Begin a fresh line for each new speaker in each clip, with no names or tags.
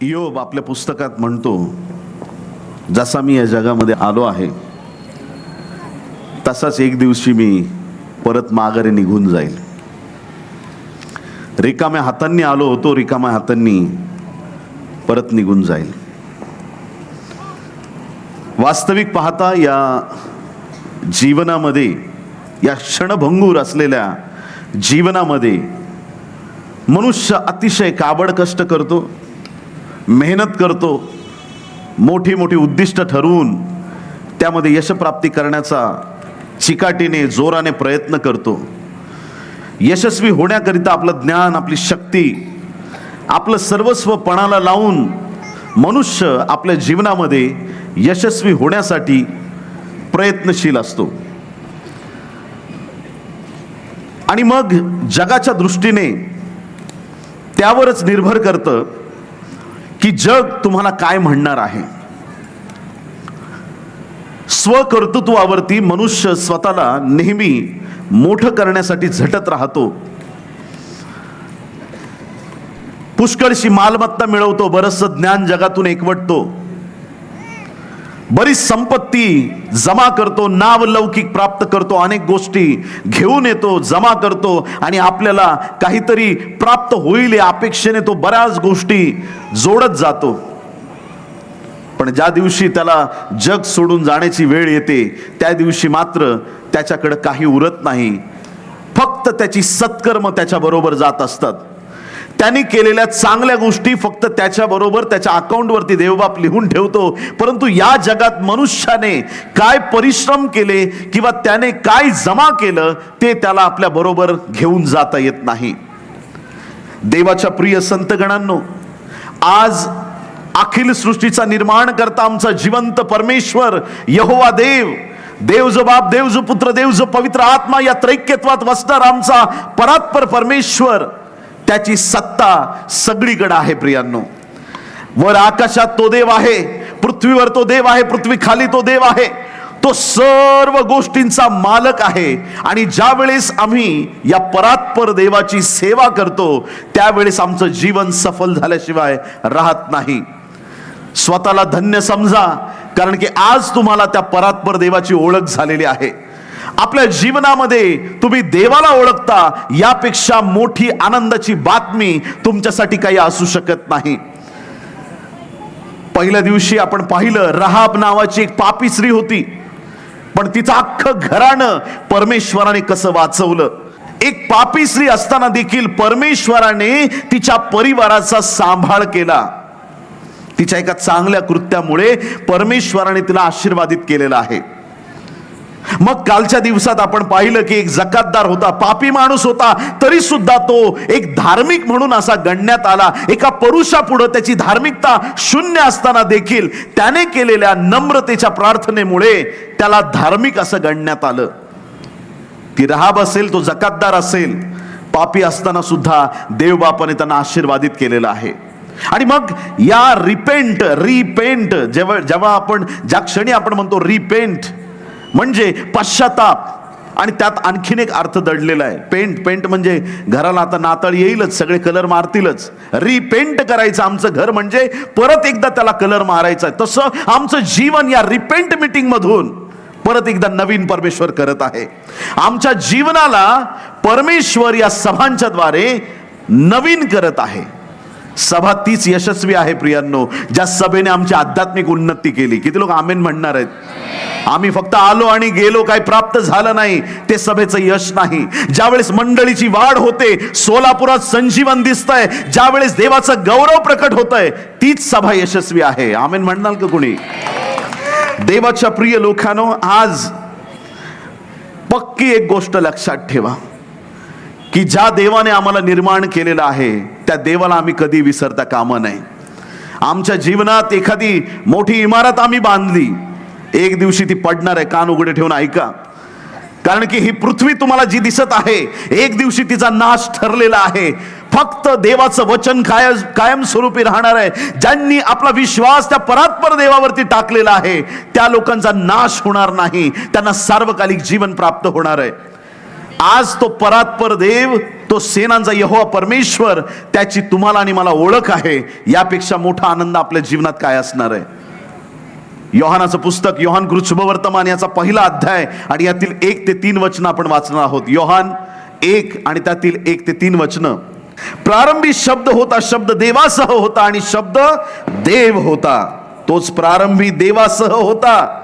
इयोब आपल्या पुस्तकात म्हणतो, जसा मी या जगामध्ये आलो आहे तसाच एक दिवशी मी परत माघारी निघून जाईल. रिकाम्या हातांनी आलो होतो, रिकाम्या हातांनी परत निघून जाईल. वास्तविक पाहता या जीवनामध्ये, या क्षणभंगूर असलेल्या जीवनामध्ये मनुष्य अतिशय काबड कष्ट करतो, मेहनत करतो, मोठी मोठी उद्दिष्ट ठरवून त्यामध्ये यशप्राप्ती करण्याचा चिकाटीने जोराने प्रयत्न करतो. यशस्वी होण्याकरिता आपलं ज्ञान, आपली शक्ती, आपलं सर्वस्व पणाला लावून मनुष्य आपल्या जीवनामध्ये यशस्वी होण्यासाठी प्रयत्नशील असतो. आणि मग जगाच्या दृष्टीने त्यावरच निर्भर करतं की जग तुम्हाला काय म्हणणार आहे. स्वकर्तृत्वावरती मनुष्य स्वतःला नेहमी मोठं करण्यासाठी झटत राहतो. पुष्कळशी मालमत्ता मिळवतो, बरंचसं ज्ञान जगातून एकवटतो, बरीच संपत्ती जमा करतो, नावलौकिक प्राप्त करतो, अनेक गोष्टी घेऊन येतो, जमा करतो आणि आपल्याला काहीतरी प्राप्त होईल या अपेक्षेने तो बऱ्याच गोष्टी जोडत जातो. पण ज्या दिवशी त्याला जग सोडून जाण्याची वेळ येते त्या दिवशी मात्र त्याच्याकडे काही उरत नाही. फक्त त्याची सत्कर्म त्याच्याबरोबर जात असतात. त्यांनी केलेल्या चांगल्या गोष्टी फक्त त्याच्याबरोबर त्याच्या अकाउंटवरती देवबाप लिहून ठेवतो. परंतु या जगात मनुष्याने काय परिश्रम केले किंवा त्याने काय जमा केलं ते त्याला आपल्या बरोबर घेऊन जाता येत नाही. देवाच्या प्रिय संतगणांनो, आज अखिल सृष्टीचा निर्माण करता आमचा जिवंत परमेश्वर यहोवा देव, देव जो बाप, देव जो पुत्र, देव जो पवित्र आत्मा, या त्रैक्यत्वात वसणार आमचा परात्पर परमेश्वर, त्याची सत्ता सगळीकडे आहे. प्रियांनो, वर आकाशात तो देव आहे, पृथ्वीवर तो देव आहे, पृथ्वी खाली तो देव आहे. तो सर्व गोष्टींचा मालक आहे. आणि ज्या वेळेस आम्ही या परात्पर देवाची सेवा करतो त्यावेळेस आमचं जीवन सफल झाल्याशिवाय राहत नाही. स्वतःला धन्य समजा, कारण की आज तुम्हाला त्या परात्पर देवाची ओळख झालेली आहे. आपल्या जीवनामध्ये तुम्ही देवाला ओळखता, यापेक्षा मोठी आनंदाची बातमी तुमच्यासाठी काही असू शकत नाही. पहिल्या दिवशी आपण पाहिलं, रहाब नावाची एक पापी स्त्री होती, पण तिचं अख्खं घराणं परमेश्वराने कसं वाचवलं. एक पापी स्त्री असताना देखील परमेश्वराने तिच्या परिवाराचा सांभाळ केला. तिच्या एका चांगल्या कृत्यामुळे परमेश्वराने तिला आशीर्वादित केलेला आहे. मग कालच्या दिवसात आपण पाहिलं की एक जकातदार होता, पापी माणूस होता, तरी सुद्धा तो एक धार्मिक म्हणून असा गणण्यात आला. एका पुरुषापुढे त्याची धार्मिकता शून्य असताना देखील त्याने केलेल्या नम्रतेच्या प्रार्थनेमुळे त्याला धार्मिक असं गणण्यात आलं. ती रहाब असेल, तो जकातदार असेल, पापी असताना सुद्धा देवबापाने त्यांना आशीर्वादित केलेलं आहे. आणि मग या रिपेंट जेव्हा आपण ज्या क्षणी आपण म्हणतो रिपेंट म्हणजे पश्चाताप, आणि त्यात आणखीन एक अर्थ दडलेला आहे. पेंट म्हणजे घराला आता नाताळ येईलच, सगळे कलर मारतीलच. रिपेंट करायचं आमचं घर म्हणजे परत एकदा त्याला कलर मारायचा. तसं आमचं जीवन या रिपेंट मीटिंग मधून परत एकदा नवीन परमेश्वर करत आहे. आमच्या जीवनाला परमेश्वर या सभांच्या द्वारे नवीन करत आहे. सभा तीच यशस्वी आहे प्रियांनो, ज्या सभेने आमची आध्यात्मिक उन्नती केली. किती लोक आमेन म्हणणार आहेत? आम्ही फक्त आलो आणि गेलो, काही प्राप्त झालं नाही, ते सभेचं यश नाही. ज्यावेळेस मंडळीची वाढ होते, सोलापुरात संजीवन दिसतंय, ज्यावेळेस देवाचं गौरव प्रकट होतंय, तीच सभा यशस्वी आहे. आमेन म्हणणार का कोणी? देवाच्या प्रिय लोकांनो, आज पक्की एक गोष्ट लक्षात ठेवा की ज्या देवाने आम्हाला निर्माण केलेलं आहे त्या देवाला आम्ही कधी विसरता कामा नये. आमच्या जीवनात एखादी मोठी इमारत आम्ही बांधली, एक दिवशी ती पडणार आहे. कान उघडे ठेवून ऐका, कारण की ही पृथ्वी तुम्हाला जी दिसत आहे एक दिवशी तिचा नाश ठरलेला आहे. फक्त देवाचं वचन कायमस्वरूपी राहणार आहे. ज्यांनी आपला विश्वास त्या परात्पर देवावरती टाकलेला आहे त्या लोकांचा नाश होणार नाही, त्यांना सार्वकालिक जीवन प्राप्त होणार आहे. आज तो परात्पर देव तो सेनांचा यहोवा परमेश्वर, त्याची तुम्हाला आणि मला ओळख आहे. यापेक्षा मोठा आनंद आपल्या जीवनात काय असणार आहे? योहानाचं पुस्तक, योहान शुभवर्तमान याचा पहिला अध्याय आणि यातील 1 ते 3 वचन आपण वाचणार आहोत. योहान 1 आणि त्यातील 1 ते 3 वचन. प्रारंभी शब्द होता, शब्द देवासह होता आणि शब्द देव होता. तोच प्रारंभी देवासह होता.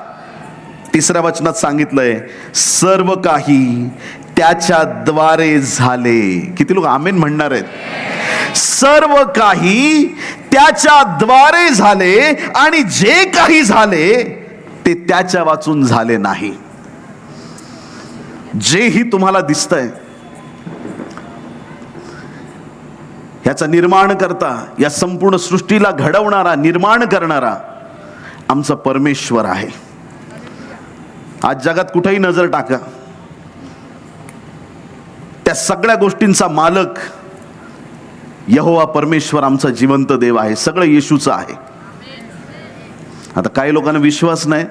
तिसऱ्या वचनात सांगितलंय, सर्व काही त्याच्याद्वारे झाले. किती लोक आमेन म्हणणार आहेत? सर्व काही त्याच्याद्वारे झाले आणि जे काही झाले ते त्याच्या वाचून झाले नाही. जेही तुम्हाला दिसतंय याचा निर्माण करता, या संपूर्ण सृष्टीला घडवणारा, निर्माण करणारा आमचा परमेश्वर आहे. आज जगात कुठेही नजर टाका, त्या सगळ्या गोष्टींचा मालक यहोवा परमेश्वर आमचा जिवंत देव आहे. सगळं येशूचं आहे. आता काही लोकांना विश्वास नाही,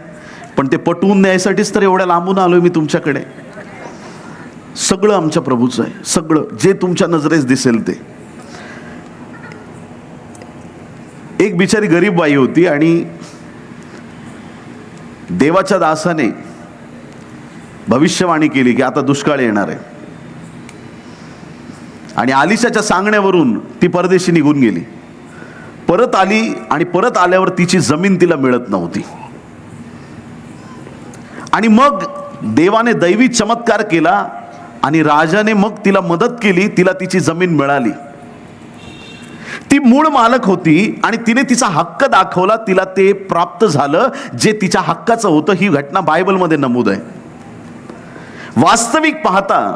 पण ते पटवून द्यायसाठीच तर एवढ्या लांबून आलोय मी तुमच्याकडे. सगळं आमच्या प्रभूचं आहे. सगळं जे तुमच्या नजरेस दिसेल ते. एक बिचारी गरीब बाई होती आणि देवाच्या दासाने भविष्यवाणी केली की आता दुष्काळ येणार आहे. आणि आलिशाच्या सांगण्यावरून ती परदेशी निघून गेली. परत आली आणि परत आल्यावर तिची जमीन तिला मिळत नव्हती. आणि मग देवाने दैवी चमत्कार केला आणि राजाने मग तिला मदत केली. तिला तिची जमीन मिळाली. ती मूळ मालक होती आणि तिने तिचा हक्क दाखवला. तिला ते प्राप्त झालं जे तिच्या हक्काचं होतं. ही घटना बायबलमध्ये नमूद आहे. वास्तविक पाहता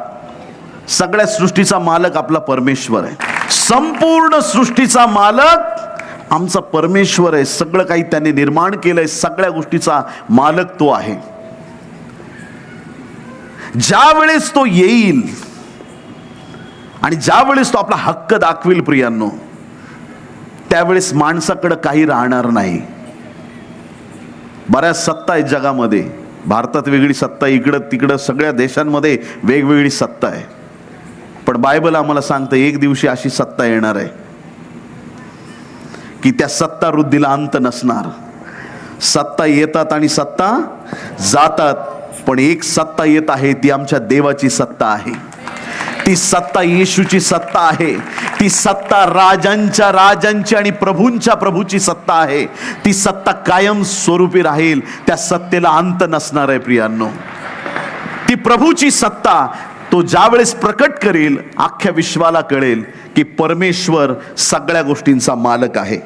सगळ्या सृष्टीचा मालक आपला परमेश्वर आहे. संपूर्ण सृष्टीचा मालक आमचा परमेश्वर आहे. सगळं काही त्याने निर्माण केलंय. सगळ्या गोष्टीचा मालक तो आहे. ज्या वेळेस तो येईल आणि ज्या वेळेस तो आपला हक्क दाखवेल प्रियांनो, त्यावेळेस माणसाकडे काही राहणार नाही. बऱ्याच सत्ता आहेत जगामध्ये. भारतात वेगळी सत्ता, इकडं तिकडं सगळ्या देशांमध्ये वेगवेगळी सत्ता आहे. पण बायबल आम्हाला सांगतं एक दिवशी अशी सत्ता येणार आहे की त्या सत्ता वृद्धीला अंत नसणार. सत्ता येतात आणि सत्ता जातात, पण एक सत्ता येत आहे, ती आमच्या देवाची सत्ता आहे. ती सत्ता येशूची सत्ता आहे. ती सत्ता राजांच्या राजांची आणि प्रभूंच्या प्रभूची सत्ता आहे. ती सत्ता कायम स्वरूपी राहील. त्या सत्तेला अंत नसणार आहे प्रियांनो. ती प्रभूची सत्ता तो ज्यावेळेस प्रकट करेल, अख्ख्या विश्वाला कळेल की परमेश्वर सगळ्या गोष्टींचा मालक आहे.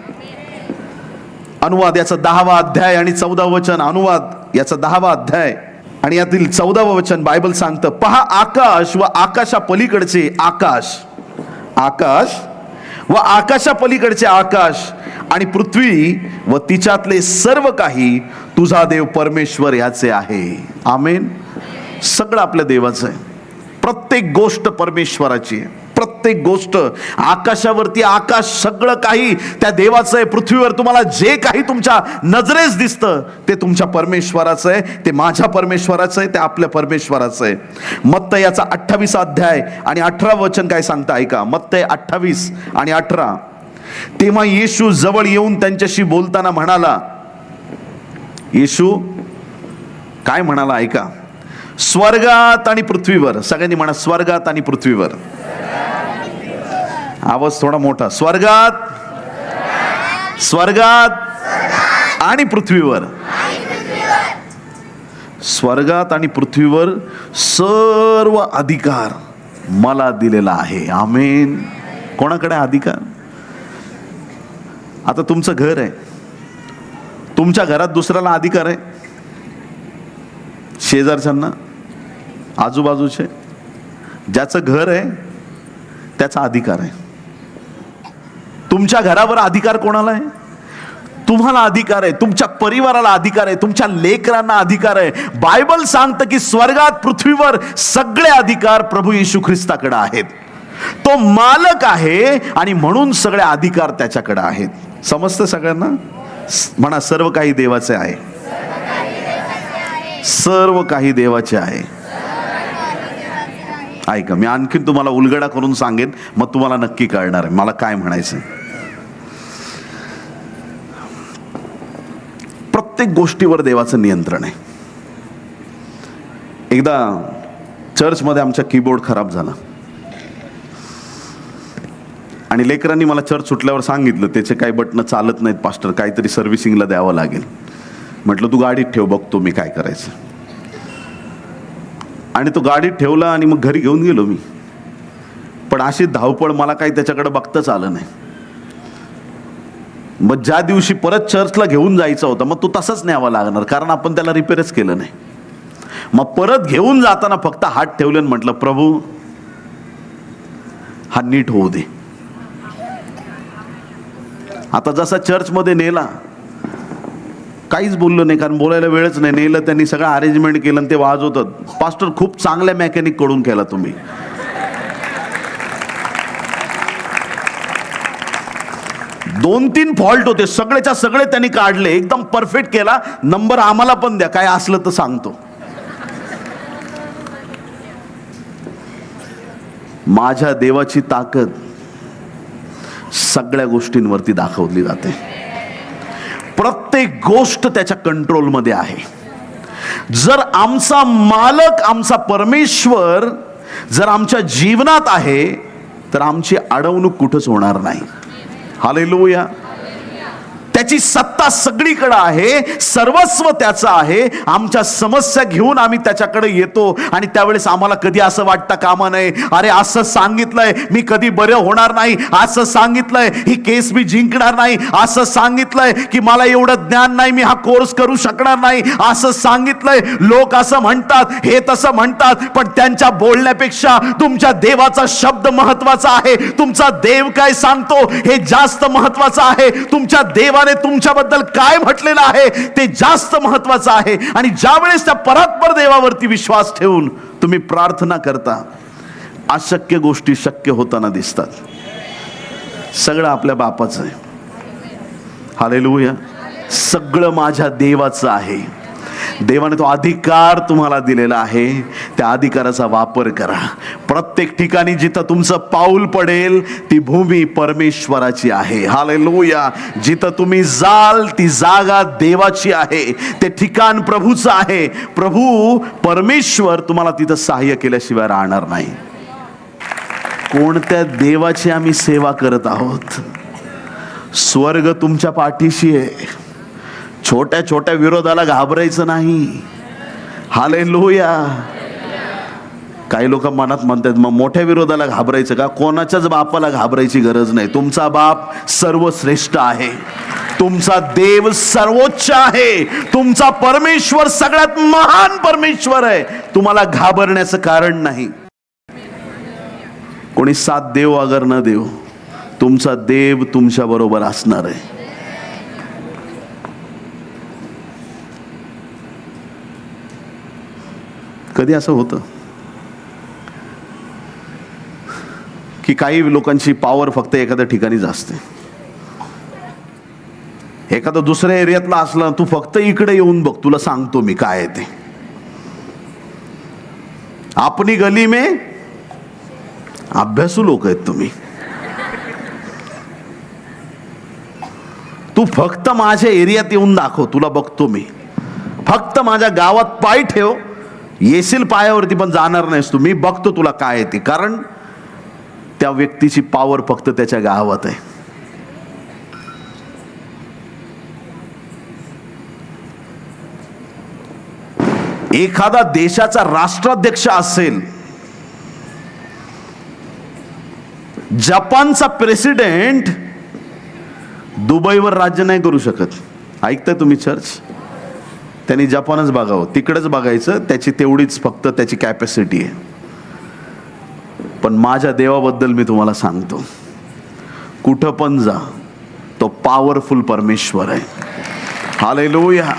अनुवाद याचा 10वा अध्याय आणि 14वा वचन. अनुवाद याचा 10वा अध्याय आणि यातील 14वा वचन बायबल सांगतं, पहा आकाश व आकाशा पलीकडचे आकाश, आकाश व आकाशा पलीकडचे आकाश आणि पृथ्वी व तिच्यातले सर्व काही तुझा देव परमेश्वर याचे आहे. आमेन. सगळं आपल्या देवाचं आहे. प्रत्येक गोष्ट परमेश्वराची आहे. प्रत्येक गोष्ट, आकाशावरती आकाश, सगळं काही त्या देवाचं आहे. पृथ्वीवर तुम्हाला जे काही तुमच्या नजरेस दिसतं ते तुमच्या परमेश्वराचं आहे. ते माझ्या परमेश्वराचं आहे. ते आपल्या परमेश्वराचं आहे. मत्तई याचा 28 अध्याय आणि 18 वचन काय सांगतं ऐका. मत्तई 28 आणि 18. तेव्हा येशू जवळ येऊन त्यांच्याशी बोलताना म्हणाला, येशू काय म्हणाला ऐका, स्वर्गात आणि पृथ्वीवर, सगळ्यांनी म्हणा स्वर्गात आणि पृथ्वीवर. आवाज थोडा मोठा. स्वर्गात, स्वर्गात आणि पृथ्वीवर. स्वर्गात आणि पृथ्वीवर सर्व अधिकार मला दिलेला आहे. आमेन. कोणाकडे अधिकार? आता तुमचं घर आहे, तुमच्या घरात दुसऱ्याला अधिकार आहे? शेजारच्यांना, आजूबाजूचे, ज्याचं घर आहे त्याचा अधिकार आहे. तुमच्या घरावर अधिकार कोणाला आहे? तुम्हाला अधिकार आहे. तुमच्या परिवाराला अधिकार आहे. तुमच्या लेकरांना अधिकार आहे. बायबल सांगतं की स्वर्गात पृथ्वीवर सगळे अधिकार प्रभू येशू ख्रिस्ताकडे आहेत. तो मालक आहे आणि म्हणून सगळे अधिकार त्याच्याकडे आहेत. समजतं सगळ्यांना? म्हणा सर्व काही देवाचे आहे. सर्व काही देवाचे आहे. ऐका, मी आणखीन तुम्हाला उलगडा करून सांगेन, मग तुम्हाला नक्की कळणार आहे मला काय म्हणायचं. प्रत्येक गोष्टीवर देवाचं नियंत्रण आहे. एकदा चर्चमध्ये आमचा कीबोर्ड खराब झाला आणि लेकरांनी मला चर्च सुटल्यावर सांगितलं त्याचे काही बटणं चालत नाहीत पास्टर, काहीतरी सर्व्हिसिंगला द्यावं लागेल. म्हटलं तू गाडीत ठेव, बघतो मी काय करायचं. आणि तो गाडीत ठेवला आणि मग घरी घेऊन गेलो मी. पण अशी धावपळ, मला काही त्याच्याकडे बघताच आलं नाही. मग ज्या दिवशी परत चर्चला घेऊन जायचं होतं, मग तो तसाच न्यावा लागणार, कारण आपण त्याला रिपेअरच केलं नाही. मग परत घेऊन जाताना फक्त हात ठेवले आणि म्हटलं, प्रभू हा नीट होऊ दे. आता जसा चर्चमध्ये नेला, काहीच बोललो नाही, कारण बोलायला वेळच नाही. नेलं त्यांनी, सगळं अरेंजमेंट केलं आणि ते वाजवतात. पास्टर खूप चांगल्या मेकॅनिक कडून केला तुम्ही. 2-3 फॉल्ट होते, सगळेच्या सगळे त्यांनी काढले, एकदम परफेक्ट केला. नंबर आम्हाला पण द्या, काय असलं तर सांगतो. माझ्या देवाची ताकद सगळ्या गोष्टींवरती दाखवली जाते. प्रत्येक गोष्ट त्याच्या कंट्रोलमध्ये आहे. जर आमचा मालक, आमचा परमेश्वर जर आमच्या जीवनात आहे, तर आमची अडवणूक कुठंच होणार नाही. हालेलुया. त्याची सत्ता सगळीकडे आहे, सर्वस्व त्याचं आहे. आमच्या समस्या घेऊन आम्ही त्याच्याकडे येतो आणि त्यावेळेस आम्हाला कधी असं वाटतं कामा नये, अरे असं सांगितलंय मी कधी बरं होणार नाही, असं सांगितलंय ही केस मी जिंकणार नाही, असं सांगितलंय की मला एवढं ज्ञान नाही, मी हा कोर्स करू शकणार नाही, असं सांगितलंय, लोक असं म्हणतात, हे तसं म्हणतात. पण त्यांच्या बोलण्यापेक्षा तुमच्या देवाचा शब्द महत्वाचा आहे. तुमचा देव काय सांगतो हे जास्त महत्वाचं आहे. तुमच्या देवाने तुमच्याबद्दल काय म्हटलेलं आहे ते जास्त महत्वाचं आहे. आणि ज्या वेळेस त्या परात्पर देवावरती विश्वास ठेवून तुम्ही प्रार्थना करता, अशक्य गोष्टी शक्य होताना दिसतात. सगळं आपल्या बापाचं आहे. हालेलुया. सगळं माझ्या देवाचं आहे. देवाने तो अधिकार तुम्हाला दिलेला आहे, त्या अधिकाराचा वापर करा. प्रत्येक ठिकाणी जिथं तुमचं पाऊल पडेल ती भूमी परमेश्वराची आहे. हालेलुया. जिथं तुम्ही जाल ती जागा देवाची आहे, ते ठिकाण प्रभूचं आहे. प्रभू परमेश्वर तुम्हाला तिथं सहाय्य केल्याशिवाय राहणार नाही. कोणत्या देवाची आम्ही सेवा करत आहोत? स्वर्ग तुमच्या पाठीशी आहे. छोट्या छोट्या विरोधाला घाबरायचं नाही. हालेलुया. काही लोक मनात म्हणतात, मग मोठ्या विरोधाला घाबरायचं का? कोणाच्याच बापाला घाबरायची गरज नाही. तुमचा बाप सर्वश्रेष्ठ आहे. तुमचा देव सर्वोच्च आहे. तुमचा परमेश्वर सगळ्यात महान परमेश्वर आहे. तुम्हाला घाबरण्याचं कारण नाही. कोणी साथ देव अगर न देव, तुमचा देव तुमच्या बरोबर असणार आहे. कधी असं होतं की काही लोकांची पॉवर फक्त एखाद्या ठिकाणीच असते. एखादा दुसऱ्या एरियातला असला, तू फक्त इकडे येऊन बघ, तुला सांगतो मी काय आहे ते. आपली गली में अभ्यासू लोक आहेत तुम्ही. तू फक्त माझ्या एरियात येऊन दाखव, तुला बघतो मी. फक्त माझ्या गावात पाय ठेव, येशील पायावरती पण जाणार नाहीस तू. मी बघतो तुला काय आहे ते. कारण त्या व्यक्तीची पॉवर फक्त त्याच्या गावात आहे. एखादा देशाचा राष्ट्राध्यक्ष असेल, जपानचा प्रेसिडेंट दुबईवर राज्य नाही करू शकत. ऐकताय तुम्ही चर्च? त्यांनी जपानच बघावं, तिकडेच बघायचं. त्याची तेवढीच फक्त त्याची कॅपॅसिटी आहे. पण माझ्या देवाबद्दल मी तुम्हाला सांगतो, कुठं पण जा, तो पॉवरफुल परमेश्वर आहे. हालेलुया.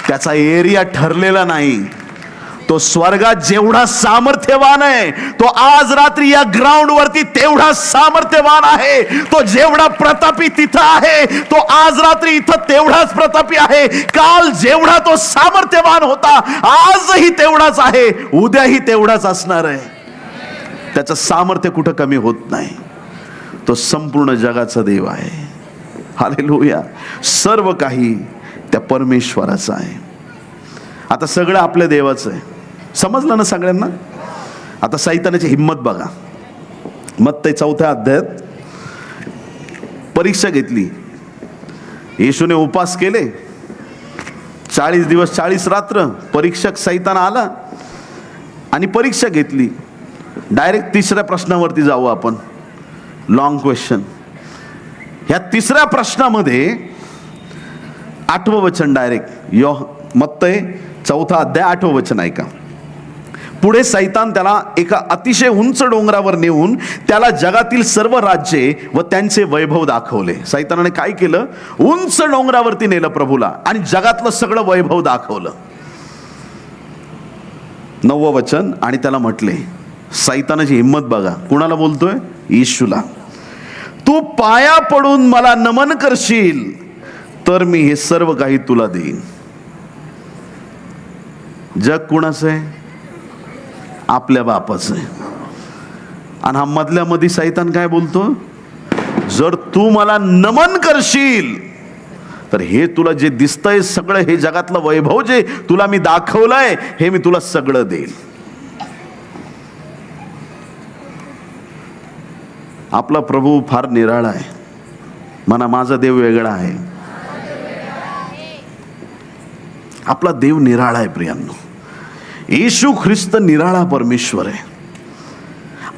त्याचा एरिया ठरलेला नाही. तो स्वर्गात जेवढा सामर्थ्यवान आहे, तो आज रात्री या ग्राउंड वरती तेवढा सामर्थ्यवान आहे. तो जेवढा प्रतापी तिथं आहे, तो आज रात्री इथं तेवढाच प्रतापी आहे. काल जेवढा तो सामर्थ्यवान होता, आजही तेवढाच आहे, उद्याही तेवढाच असणार आहे. त्याचं सामर्थ्य कुठं कमी होत नाही. तो संपूर्ण जगाचा देव आहे. हालेलुया. सर्व काही त्या परमेश्वराचं आहे. आता सगळं आपल्या देवाचं आहे. समजलं ना सगळ्यांना? आता सैतानाची हिम्मत बघा. मत्ती 4 अध्यायात परीक्षा घेतली. येशूने उपास केले 40 दिवस 40 रात्र. परीक्षक सैतान आला आणि परीक्षा घेतली. डायरेक्ट तिसऱ्या प्रश्नावरती जाऊ आपण. Long question. ह्या तिसऱ्या प्रश्नामध्ये 8वं वचन डायरेक्ट मत्ती 4 अध्याय 8वं वचन ऐका. पुढे सैतान त्याला एका अतिशय उंच डोंगरावर नेऊन त्याला जगातील सर्व राज्ये व त्यांचे वैभव दाखवले. सैतानाने काय केलं? उंच डोंगरावरती नेलं प्रभूला आणि जगातलं सगळं वैभव दाखवलं. 9वं वचन. आणि त्याला म्हटले, सैतानाची हिम्मत बघा. कुणाला बोलतोय? येशूला. तू पाया पडून मला नमन करशील तर मी हे सर्व काही तुला देईन. जग कुणाचं आहे? आपल्या बापाचं आहे. आणि हा मधल्या मध्ये सैतान काय बोलतो? जर तू मला नमन करशील तर हे तुला जे दिसतंय सगळं, हे जगातलं वैभव जे तुला मी दाखवलंय, हे मी तुला सगळं देईल. आपला प्रभू फार निराळा आहे. म्हणा, माझा देव वेगळा आहे. आपला देव निराळा आहे प्रियांनो. येशू ख्रिस्त निराळा परमेश्वर आहे.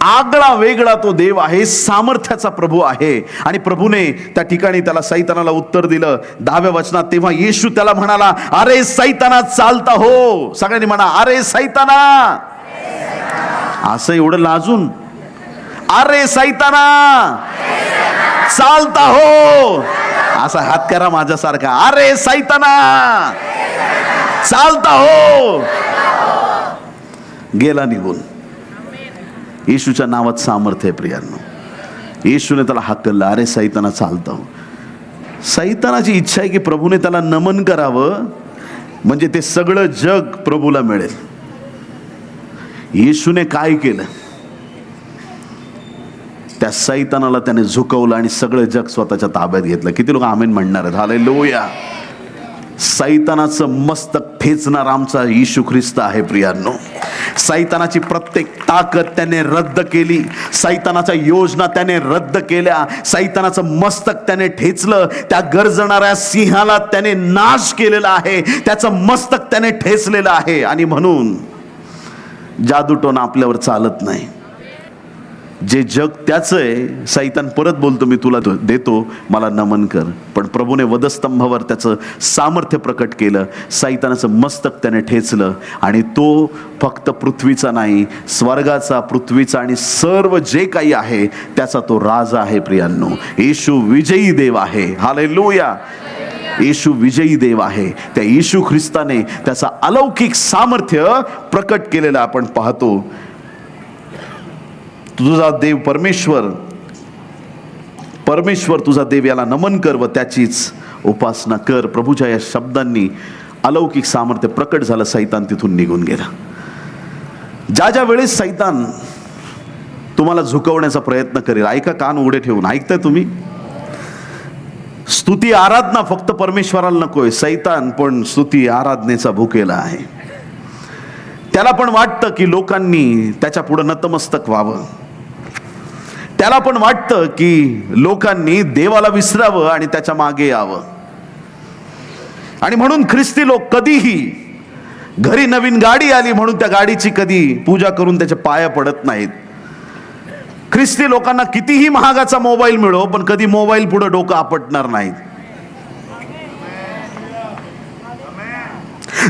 आगळा वेगळा तो देव आहे. सामर्थ्याचा प्रभू आहे. आणि प्रभूने त्या ठिकाणी त्याला सैतानाला उत्तर दिलं 10व्या वचनात. तेव्हा येशू त्याला म्हणाला, अरे सैताना चालता हो. सगळ्यांनी म्हणा, अरे सैताना. असं एवढं लाजून, अरे सैताना चालता हो. असा हात करा माझ्यासारखा. अरे सैताना चालता हो. गेला निघून. येशूच्या नावात सामर्थ्य आहे प्रियांनो. येशूने त्याला हाकललं, अरे सैताना चालता हो. सैतानाची इच्छा आहे की प्रभूने त्याला नमन करावं, म्हणजे ते सगळं जग प्रभूला मिळेल. येशूने काय केलं? त्या सैतानाला त्याने झुकवलं आणि सगळं जग स्वतःच्या ताब्यात घेतलं. किती लोक आमेन म्हणणार आहेत? हालेलुया. सैतानाचं मस्तक ठेचणार आमचा येशू ख्रिस्त आहे प्रियांनो. सैतानाची प्रत्येक ताकद त्याने रद्द केली. सैतानाच्या योजना त्याने रद्द केल्या. सैतानाचं मस्तक त्याने ठेचलं. त्या गरजणाऱ्या सिंहाला त्याने नाश केलेला आहे. त्याचं मस्तक त्याने ठेचलेलं आहे. आणि म्हणून जादूटोना आपल्यावर चालत नाही. जे जग त्याचं आहे. सैतान परत बोलतो, मी तुला देतो, मला नमन कर. पण प्रभूने वधस्तंभावर त्याचं सामर्थ्य प्रकट केलं. सैतानाचं मस्तक त्याने ठेचलं आणि तो फक्त पृथ्वीचा नाही, स्वर्गाचा, पृथ्वीचा आणि सर्व जे काही आहे त्याचा तो राजा आहे प्रियांनो. येशू विजयी देव आहे. हालेलुया. येशू विजयी देव आहे. त्या येशू ख्रिस्ताने त्याचा अलौकिक सामर्थ्य प्रकट केलेलं आपण पाहतो. तुझा देव परमेश्वर तुझा देव, याला नमन कर व त्याचीच उपासना कर. प्रभूच्या या शब्दांनी अलौकिक सामर्थ्य प्रकट झालं. सैतान तिथून निघून गेला. ज्या ज्या वेळेस सैतान तुम्हाला झुकवण्याचा प्रयत्न करेल, ऐका, कान उघडे ठेवून ऐकताय तुम्ही? स्तुती आराधना फक्त परमेश्वराला नकोय. सैतान पण स्तुती आराधनेचा भुकेला आहे. त्याला पण वाटतं की लोकांनी त्याच्या पुढे नतमस्तक व्हावं. त्याला पण वाटतं की लोकांनी देवाला विसरावं आणि त्याच्या मागे यावं. आणि म्हणून ख्रिस्ती लोक कधीही घरी नवीन गाडी आली म्हणून त्या गाडीची कधी पूजा करून त्याच्या पाया पडत नाहीत. ख्रिस्ती लोकांना कितीही महागाचा मोबाईल मिळो, पण कधी मोबाईल पुढे डोकं आपटणार नाहीत.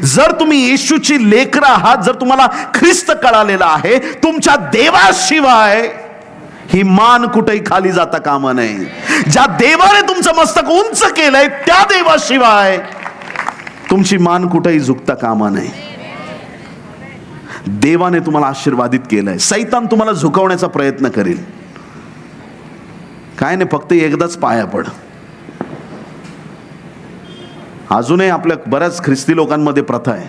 जर तुम्ही येशूची लेकरं आहात, जर तुम्हाला ख्रिस्त कळालेला आहे, तुमच्या देवाशिवाय ही मान कुठेही खाली जाता कामा नये. ज्या देवाने तुमचं मस्तक उंच केलंय त्या देवाशिवाय तुमची मान कुठेही झुकता कामा नये. देवाने तुम्हाला आशीर्वादित केलंय. सैतान तुम्हाला झुकवण्याचा प्रयत्न करेल. काय नाही, फक्त एकदाच पाया पड. अजूनही आपल्या बऱ्याच ख्रिस्ती लोकांमध्ये प्रथा आहे,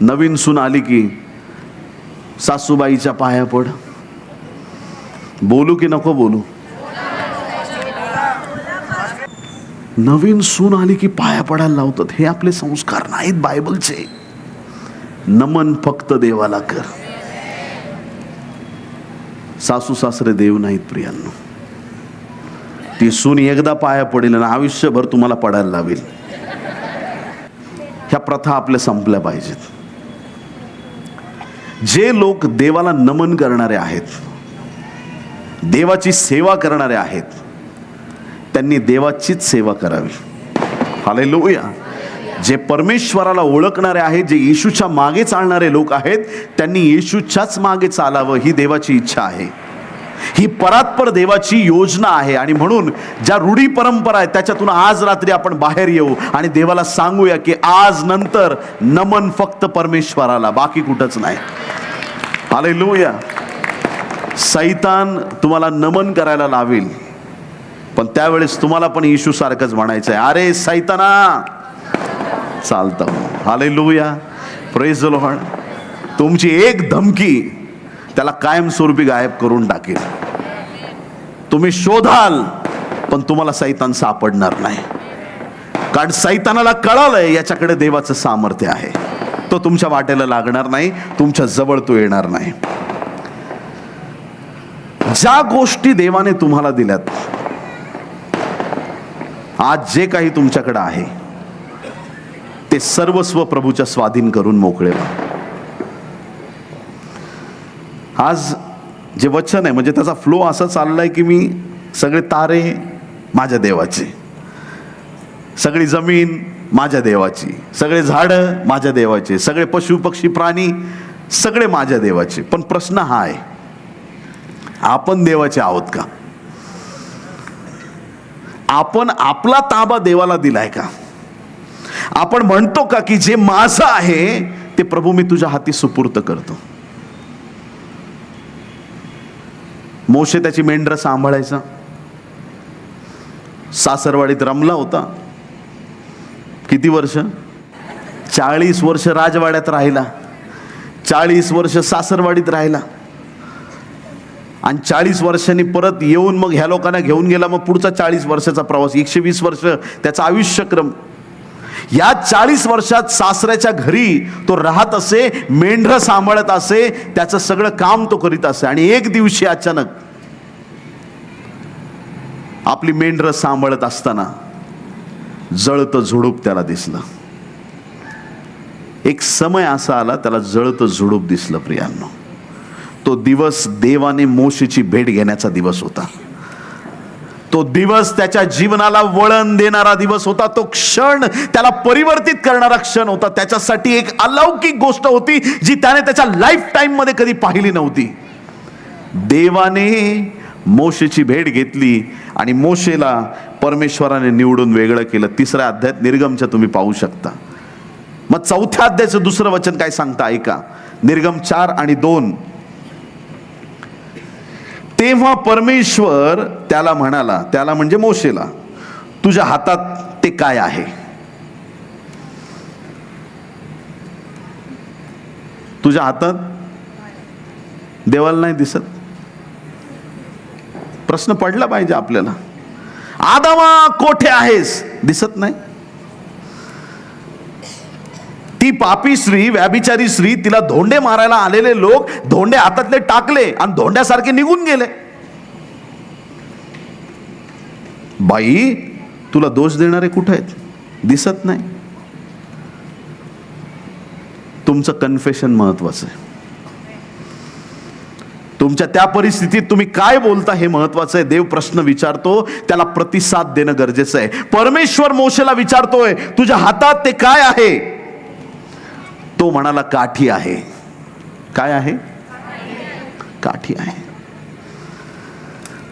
नवीन सून आली की सासूबाईच्या पाया पड. बोलू की नको बोलू? नवीन सून आली की पाया पडायला लावतात. हे आपले संस्कार नाहीत बायबलचे. नमन फक्त देवाला कर. सासू सासरे देव नाहीत प्रियांनो. ती सून एकदा पाया पडेल आणि आयुष्यभर तुम्हाला पडायला लावेल. ह्या प्रथा आपल्या संपल्या पाहिजेत. जे लोक देवाला नमन करणारे आहेत, देवाची सेवा करणारे आहेत, त्यांनी देवाचीच सेवा करावी. हालेलुया. जे परमेश्वराला ओळखणारे आहेत, जे येशूच्या मागे चालणारे लोक आहेत, त्यांनी येशूच्याच मागे चालावं, ही देवाची इच्छा आहे. ही परात्पर देवाची योजना आहे. आणि म्हणून ज्या रूढी परंपरा आहेत त्याच्यातून आज रात्री आपण बाहेर येऊ आणि देवाला सांगूया की आज नंतर नमन फक्त परमेश्वराला, बाकी कुठंच नाही. हालेलुया. सैतान तुम्हाला नमन करायला लावेल, पण त्यावेळेस तुम्हाला पण येशू सारखंच म्हणायचं आहे, अरे सैताना चालतं. हालेलुया. Praise the Lord. तुमची एक धमकी त्याला कायमस्वरूपी गायब करून टाकेल. तुम्ही शोधाल पण तुम्हाला सैतान सापडणार नाही, कारण सैतानाला कळालंय याच्याकडे देवाचं सामर्थ्य आहे. तो तुमच्या वाटेला लागणार नाही, तुमच्या जवळ तो येणार नाही. ज्या गोष्टी देवाने तुम्हाला दिल्यात, आज जे काही तुमच्याकडे आहे ते सर्वस्व प्रभूच्या स्वाधीन करून मोकळे व्हा. आज जे वचन आहे म्हणजे त्याचा फ्लो असा चाललाय की मी सगळे तारे माझ्या देवाचे, सगळी जमीन माझ्या देवाची, सगळे झाडं माझ्या देवाचे, सगळे पशु पक्षी प्राणी सगळे माझ्या देवाचे. पण प्रश्न हा आहे, आपण देवाचे आहोत का? आपण आपला ताबा देवाला दिलाय का? आपण म्हणतो का की जे माझं आहे ते प्रभू मी तुझ्या हाती सुपूर्त करतो? मोशे त्याची मेंढरं सांभाळायचा, सासरवाडीत रमला होता. किती वर्ष? 40 वर्ष राजवाड्यात राहिला, 40 वर्ष सासरवाडीत राहिला, आणि 40 वर्षांनी परत येऊन मग ह्या लोकांना घेऊन गेला. मग पुढचा 40 वर्षाचा प्रवास, 120 वर्ष त्याचा आयुष्यक्रम. या 40 वर्षात सासऱ्याच्या घरी तो राहत असे, मेंढरं सांभाळत असे, त्याचं सगळं काम तो करीत असे. आणि एक दिवशी अचानक आपली मेंढरं सांभाळत असताना जळतं झुडूप त्याला दिसलं. एक समय असा आला त्याला जळतं झुडूप दिसलं. प्रियांनो, तो दिवस देवाने मोशेची भेट घेण्याचा दिवस होता. तो दिवस त्याच्या जीवनाला वळण देणारा दिवस होता. तो क्षण त्याला परिवर्तित करणारा क्षण होता. त्याच्यासाठी एक अलौकिक गोष्ट होती जी त्याने त्याच्या लाईफ टाइम मध्ये कधी पाहिली नव्हती. देवाने मोशेची भेट घेतली आणि मोशेला परमेश्वराने निवडून वेगळं केलं. 3ऱ्या अध्यायात निर्गमच्या तुम्ही पाहू शकता. मग 4थ्या अध्यायाचं दुसरं वचन काय सांगता ऐका. निर्गम 4 आणि 2. तेव्हा परमेश्वर त्याला म्हणाला, त्याला म्हणजे मोशेला, तुझ्या हातात ते काय आहे? तुझ्या हातात देवाला नाही दिसत? प्रश्न पडला पाहिजे आपल्याला. आदमा कोठे आहेस? दिसत नाही. ती पापी स्त्री, व्याभिचारी स्त्री, तिला धोंडे मारायला आलेले लोक धोंडे हातातले टाकले आणि धोंड्यासारखे निघून गेले. बाई, तुला दोष देणारे कुठे आहेत? दिसत नाही. तुमचं कन्फेशन महत्वाचं आहे. तुमच्या त्या परिस्थितीत तुम्ही काय बोलता हे महत्वाचं आहे. देव प्रश्न विचारतो, त्याला प्रतिसाद देणं गरजेचं आहे. परमेश्वर मोशेला विचारतोय, तुझ्या हातात ते काय आहे? तो म्हणाला, काठी आहे. काय आहे? काठी आहे.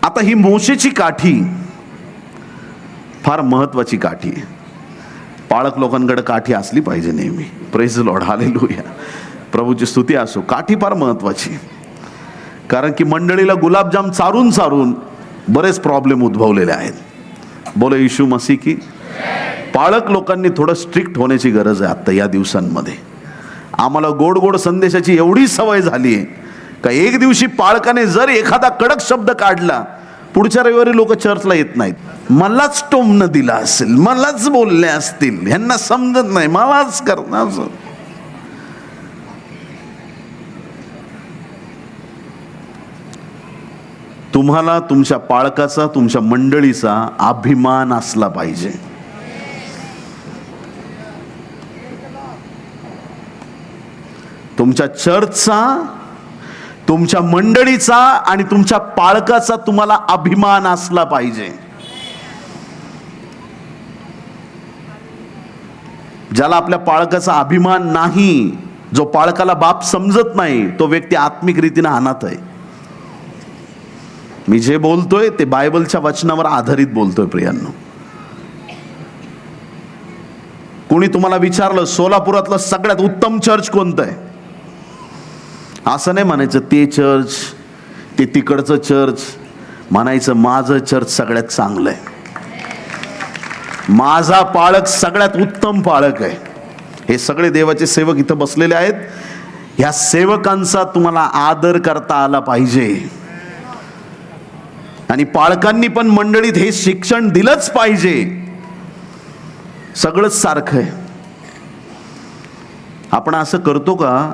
आता ही मोशेची काठी फार महत्वाची काठी आहे. पाळक लोकांकडे काठी असली पाहिजे नेहमी. Praise the Lord. हालेलुया. प्रभूची स्तुती असो. काठी फार महत्वाची, कारण की मंडळीला गुलाबजाम चारून चारून बरेच प्रॉब्लेम उद्भवलेले आहेत. बोले येशू मसीह की. पाळक लोकांनी थोडं स्ट्रिक्ट होण्याची गरज आहे आता या दिवसांमध्ये. आम्हाला गोड गोड संदेशाची एवढी सवय झाली आहे का एक दिवशी पाळकाने जर एखादा कडक शब्द काढला, पुढच्या रविवारी लोक चर्चला येत नाहीत. मलाच टोमणं दिलं असेल, मलाच बोलले असतील, ह्यांना समजत नाही, मलाच करणार. तुम्हाला तुमच्या पाळकाचा, तुमच्या मंडळीचा अभिमान असला पाहिजे. तुमच्या चर्चचा, तुमच्या मंडळीचा आणि तुमच्या पाळकाचा तुम्हाला अभिमान असला पाहिजे. ज्याला आपल्या पाळकाचा अभिमान नाही, जो पाळकाला बाप समजत नाही, तो व्यक्ती आत्मिक रीतीने अनाथ आहे. मी जे बोलतोय ते बायबलच्या वचनावर आधारित बोलतोय प्रियांनो. कोणी तुम्हाला विचारलं सोलापुरातलं सगळ्यात उत्तम चर्च कोणतं आहे, असं नाही म्हणायचं ते चर्च, ते तिकडचं चर्च. म्हणायचं माझं चर्च सगळ्यात चांगलं आहे, माझा पाळक सगळ्यात उत्तम पाळक आहे. हे सगळे देवाचे सेवक इथं बसलेले आहेत. ह्या सेवकांचा तुम्हाला आदर करता आला पाहिजे. आणि पाळकांनी पण मंडळीत हे शिक्षण दिलंच पाहिजे. सगळंच सारखं आहे. आपण असं करतो का,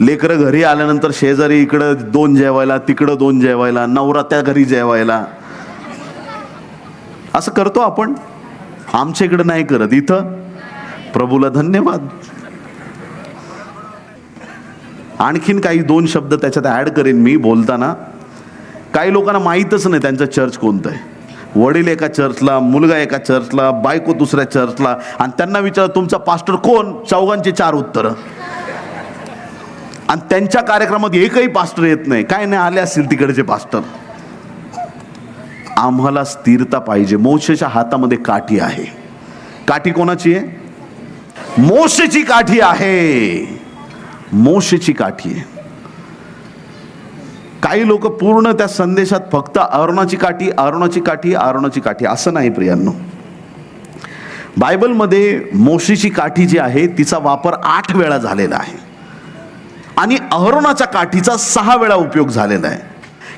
लेकरं घरी आल्यानंतर शेजारी इकडं 2 जेवायला, तिकडं 2 जेवायला, नवरा त्या घरी जेवायला, असं करतो आपण? आमच्या इकडं नाही करत. इथं प्रभूला धन्यवाद. आणखीन काही 2 शब्द त्याच्यात ऍड करेन मी बोलताना. काही लोकांना माहीतच नाही त्यांचं चर्च कोणतं आहे. वडील एका चर्चला, मुलगा एका चर्चला, बायको दुसऱ्या चर्चला, आणि त्यांना विचार तुमचा पास्टर कोण, चौघांचे 4 उत्तरं. आणि त्यांच्या कार्यक्रमात एकही पास्टर येत नाही. काय नाही, आले असतील तिकडचे पास्टर. आम्हाला स्थिरता पाहिजे. मोशेच्या हातामध्ये काठी आहे. काठी कोणाची आहे? मोशेची काठी आहे. मोशेची काठी आहे. काही लोक पूर्ण त्या संदेशात फक्त अरोनाची काठी, अरोनाची काठी, अरोनाची काठी असं नाही प्रियांनो. बायबलमध्ये मोशेची काठी जी आहे तिचा वापर 8 वेळा झालेला आहे आणि अहरोनाच्या काठीचा 6 वेळा उपयोग झालेला आहे.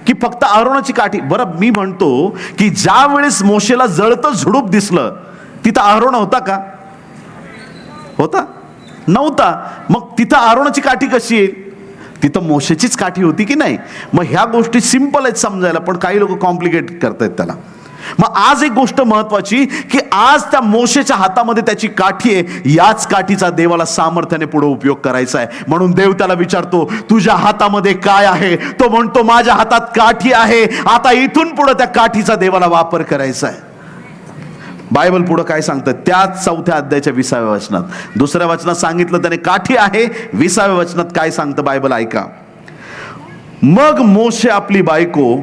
की फक्त अहरोनाची काठी. बरं, मी म्हणतो की ज्या वेळेस मोशेला जळतं झुडूप दिसलं तिथं अहरोन होता का? होता? नव्हता. मग तिथं अहरोनाची काठी कशी येईल? तिथं मोशेचीच काठी होती की नाही? मग ह्या गोष्टी सिंपल आहेत समजायला, पण काही लोक कॉम्प्लिकेट करतायत त्याला. मग आज एक गोष्ट महत्वाची की आज त्या मोशेच्या हातामध्ये त्याची काठी आहे. याच काठीचा देवाला सामर्थ्याने पुढे उपयोग करायचा आहे. म्हणून देव त्याला विचारतो तुझ्या हातामध्ये काय आहे? तो म्हणतो माझ्या हातात काठी आहे. आता इथून पुढे त्या काठीचा देवाला वापर करायचा आहे. बायबल पुढे काय सांगतं? त्याच 4थ्या अध्यायाच्या 20व्या वचनात, दुसऱ्या वचनात सांगितलं त्याने काठी आहे. 20व्या वचनात काय सांगतं बायबल ऐका. मग मोशे आपली बायको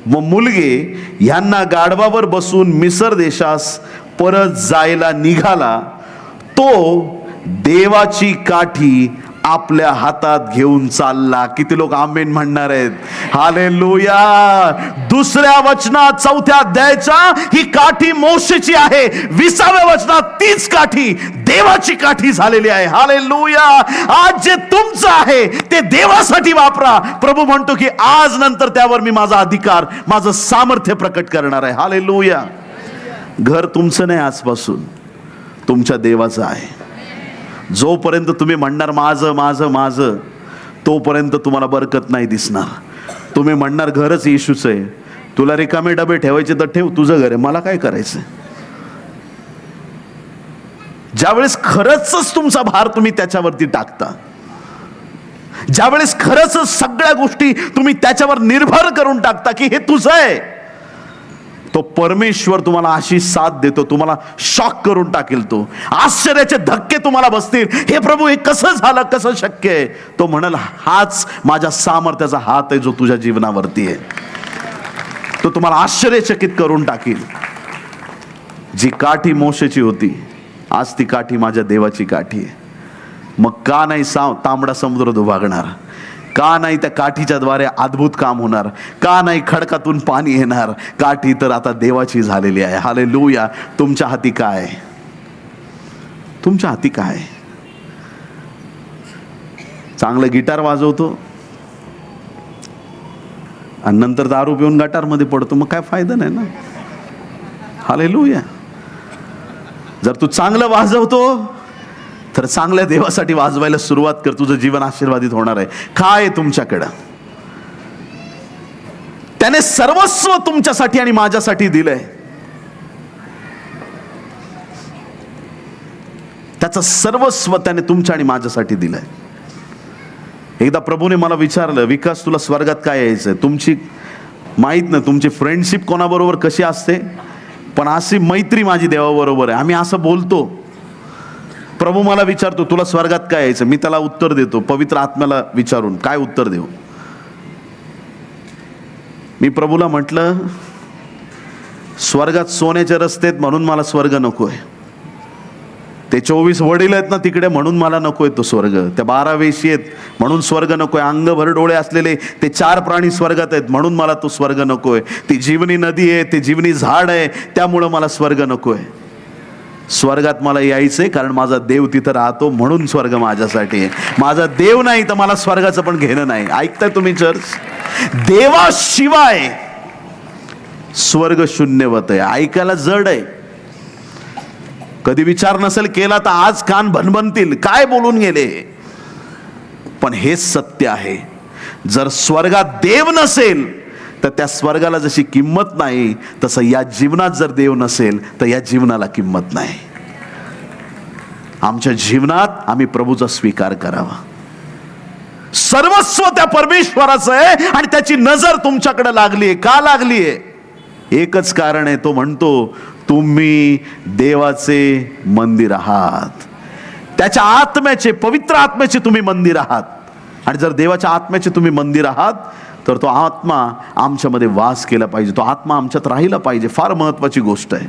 व मुलगे यांना गाढवावर बसून मिस्र देशास परत जायला निघाला. तो देवाची काठी आपल्या हातात घेऊन चालला. किती लोक आमेन म्हणणार आहेत? हालेलुया. दुसऱ्या वचनात 4थ्या अध्यायाच्या ही काठी मोशेची आहे. 20व्या वचनात तीच काठी देवाची काठी झालेली आहे. हालेलुया. आज जे तुमचं आहे ते देवासाठी वापरा. प्रभू म्हणतो की आज नंतर त्यावर मी माझा अधिकार, माझं सामर्थ्य प्रकट करणार आहे. हालेलुया. घर तुमचं नाही, आजपासून तुमच्या देवाचं आहे. जोपर्यंत तुम्ही म्हणणार माझं माझं माझं, तोपर्यंत तुम्हाला बरकत नाही दिसणार. तुम्ही म्हणणार घरच येशूच आहे. तुला रिकामे डबे ठेवायचे तर ठेव, तुझं घर आहे, मला काय करायचं? ज्यावेळेस खरंच तुमचा भार तुम्ही त्याच्यावरती टाकता, ज्यावेळेस खरंच सगळ्या गोष्टी तुम्ही त्याच्यावर निर्भर करून टाकता की हे तुझं आहे, तो परमेश्वर तुम्हाला अशी साथ देतो, तुम्हाला शॉक करून टाकेल. तो आश्चर्याचे धक्के तुम्हाला बसतील. हे प्रभू, हे कसं झालं, कसं शक्य आहे? तो म्हणाल हाच माझ्या सामर्थ्याचा हात आहे जो तुझ्या जीवनावरती आहे. तो तुम्हाला आश्चर्यचकित करून टाकील. जी काठी मोशेची होती, आज ती काठी माझ्या देवाची काठी आहे. मग का नाही तांबडा समुद्र दुभागणार? का नाही त्या काठीच्या द्वारे अद्भुत काम होणार? का नाही खडकातून पाणी येणार? काठी तर आता देवाची झालेली आहे. हालेलुया. तुमच्या हाती काय? तुमच्या हाती काय? चांगलं गिटार वाजवतो आणि नंतर दारू पिऊन गटारमध्ये पडतो, मग काय फायदा नाही ना. हालेलुया. जर तू चांगलं वाजवतो तर चांगल्या देवासाठी वाजवायला सुरुवात कर, तुझं जीवन आशीर्वादित होणार आहे. काय तुमच्याकडं? त्याने सर्वस्व तुमच्यासाठी आणि माझ्यासाठी दिलंय. त्याचं सर्वस्व त्याने तुमच्या आणि माझ्यासाठी दिलंय. एकदा प्रभूने मला विचारलं, विकास तुला स्वर्गात काय यायचंय? तुमची माहित नाही तुमची फ्रेंडशिप कोणाबरोबर कशी असते, पण अशी मैत्री माझी देवाबरोबर आहे. आम्ही असं बोलतो. प्रभू मला विचारतो तुला स्वर्गात काय यायचं? मी त्याला उत्तर देतो पवित्र आत्म्याला विचारून. काय उत्तर देऊ? मी प्रभूला म्हटलं, स्वर्गात सोन्याचे रस्ते आहेत म्हणून मला स्वर्ग नकोय. ते 24 वडील आहेत ना तिकडे म्हणून मला नकोय तो स्वर्ग. त्या 12 वेशी आहेत म्हणून स्वर्ग नकोय. अंगभर डोळे असलेले ते 4 प्राणी स्वर्गात आहेत म्हणून मला तो स्वर्ग नकोय. ती जीवनी नदी आहे, ते जीवनी झाड आहे, त्यामुळं मला स्वर्ग नकोय. स्वर्गात मला यायचंय कारण माझा देव तिथं राहतो म्हणून स्वर्ग माझ्यासाठी आहे. माझा देव नाही तर मला स्वर्गाचं पण घेणं नाही. ऐकताय तुम्ही चर्च? देवाशिवाय स्वर्ग शून्यवत आहे. ऐकायला जड आहे. कधी विचार नसेल केला तर आज कान भनभनतील, काय बोलून गेले. पण हेच सत्य आहे. जर स्वर्गात देव नसेल तर त्या स्वर्गाला जशी किंमत नाही, तसं या जीवनात जर देव नसेल तर या जीवनाला किंमत नाही. आमच्या जीवनात आम्ही प्रभूचा स्वीकार करावा. सर्वस्व त्या परमेश्वराचं आहे आणि त्याची नजर तुमच्याकडे लागली आहे. का लागली आहे? एकच कारण आहे. तो म्हणतो तुम्ही देवाचे मंदिर आहात. त्याच्या आत्म्याचे, पवित्र आत्म्याचे तुम्ही मंदिर आहात. आणि जर देवाच्या आत्म्याचे तुम्ही मंदिर आहात तर तो आत्मा आमच्यामध्ये वास केला पाहिजे. तो आत्मा आमच्यात राहिला पाहिजे. फार महत्वाची गोष्ट आहे.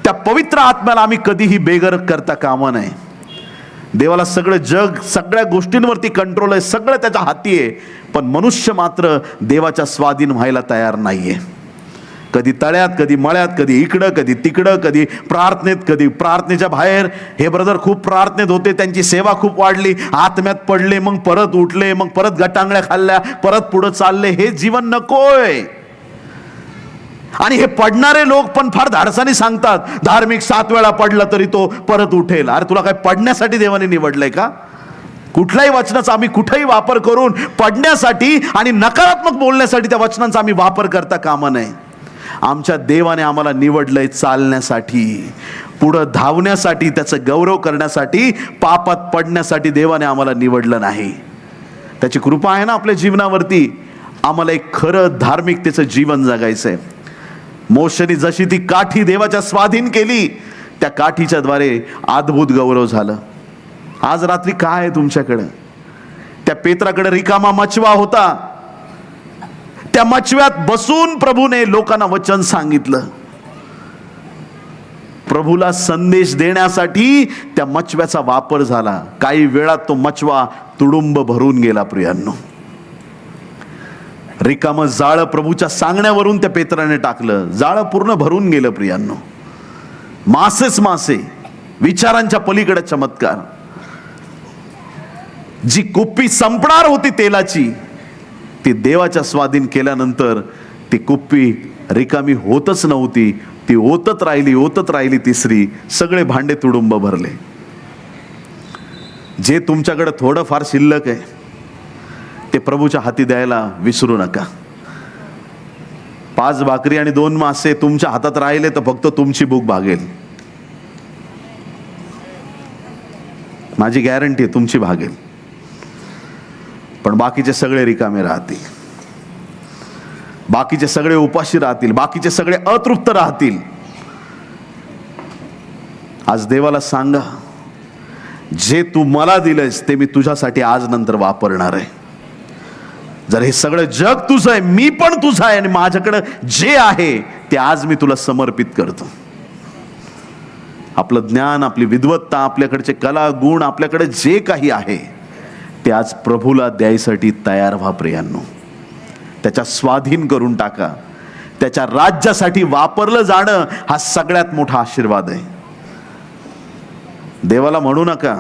त्या पवित्र आत्म्याला आम्ही कधीही बेगर करता कामा नये. देवाला सगळं जग, सगळ्या गोष्टींवरती कंट्रोल आहे, सगळं त्याच्या हाती आहे. पण मनुष्य मात्र देवाच्या स्वाधीन व्हायला तयार नाहीये. कधी तळ्यात, कधी मळ्यात, कधी इकडं, कधी तिकडं, कधी प्रार्थनेत, कधी प्रार्थनेच्या बाहेर. हे ब्रदर खूप प्रार्थनेत होते, त्यांची सेवा खूप वाढली, आत्म्यात पडले, मग परत उठले, मग परत गटांगळ्या खाल्ल्या, परत पुढे चालले. हे जीवन नकोय. आणि हे पडणारे लोक पण फार धाडसाने सांगतात, धार्मिक 7 वेळा पडला तरी तो परत उठेल. अरे तुला काय पडण्यासाठी देवाने निवडलंय का? कुठल्याही वचनाचा आम्ही कुठेही वापर करून पडण्यासाठी आणि नकारात्मक बोलण्यासाठी त्या वचनांचा आम्ही वापर करता कामा नये. आमच्या देवाने आम्हाला निवडलंय चालण्यासाठी, पुढं धावण्यासाठी, त्याचं गौरव करण्यासाठी. पापात पडण्यासाठी देवाने आम्हाला निवडलं नाही. त्याची कृपा आहे ना आपल्या जीवनावरती. आम्हाला एक खरं धार्मिकतेचं जीवन जगायचंय. मोशेने जशी ती काठी देवाच्या स्वाधीन केली, त्या काठीच्या द्वारे अद्भुत गौरव झालं. आज रात्री काय आहे तुमच्याकडे? त्या पेत्राकडे रिकामा मचवा होता. त्या मचव्यात बसून प्रभूने लोकांना वचन सांगितलं. प्रभूला संदेश देण्यासाठी त्या मचव्याचा वापर झाला. काही वेळात तो मचवा तुडुंब भरून गेला. प्रियांनो, रिकामं जाळं प्रभूच्या सांगण्यावरून त्या पेत्राने टाकलं. जाळं पूर्ण भरून गेलं. प्रियांनो, मासेच मासे, विचारांच्या पलीकडे चमत्कार. जी कुप्पी संपणार होती तेलाची, ती देवाच्या स्वाधीन केल्यानंतर ती कुप्पी रिकामी होतच नव्हती. ती ओतत राहिली, ओतत राहिली. तिसरी, सगळे भांडे तुडुंब भरले. जे तुमच्याकडे थोडं फार शिल्लक आहे ते प्रभूच्या हाती द्यायला विसरू नका. 5 भाकरी आणि 2 मासे तुमच्या हातात राहिले तर फक्त तुमची भूक भागेल. माझी गॅरंटी आहे तुमची भागेल. पण बाकीचे सगळे रिकामे राहतील. बाकीचे सगळे उपाशी राहतील. बाकीचे सगळे अतृप्त राहतील. आज देवाला सांगा, जे तू मला दिलंस ते मी तुझ्यासाठी आज नंतर वापरणार आहे. जर हे सगळं जग तुझं आहे, मी पण तुझं आहे, आणि माझ्याकडे जे आहे ते आज मी तुला समर्पित करतो. आपलं ज्ञान, आपली विद्वत्ता, आपल्याकडचे कला गुण, आपल्याकडे जे काही आहे ते आज प्रभूला द्यायसाठी तयार व्हा. प्रियांनो, त्याच्या स्वाधीन करून टाका. त्याच्या राज्यासाठी वापरलं जाणं हा सगळ्यात मोठा आशीर्वाद आहे. देवाला म्हणू नका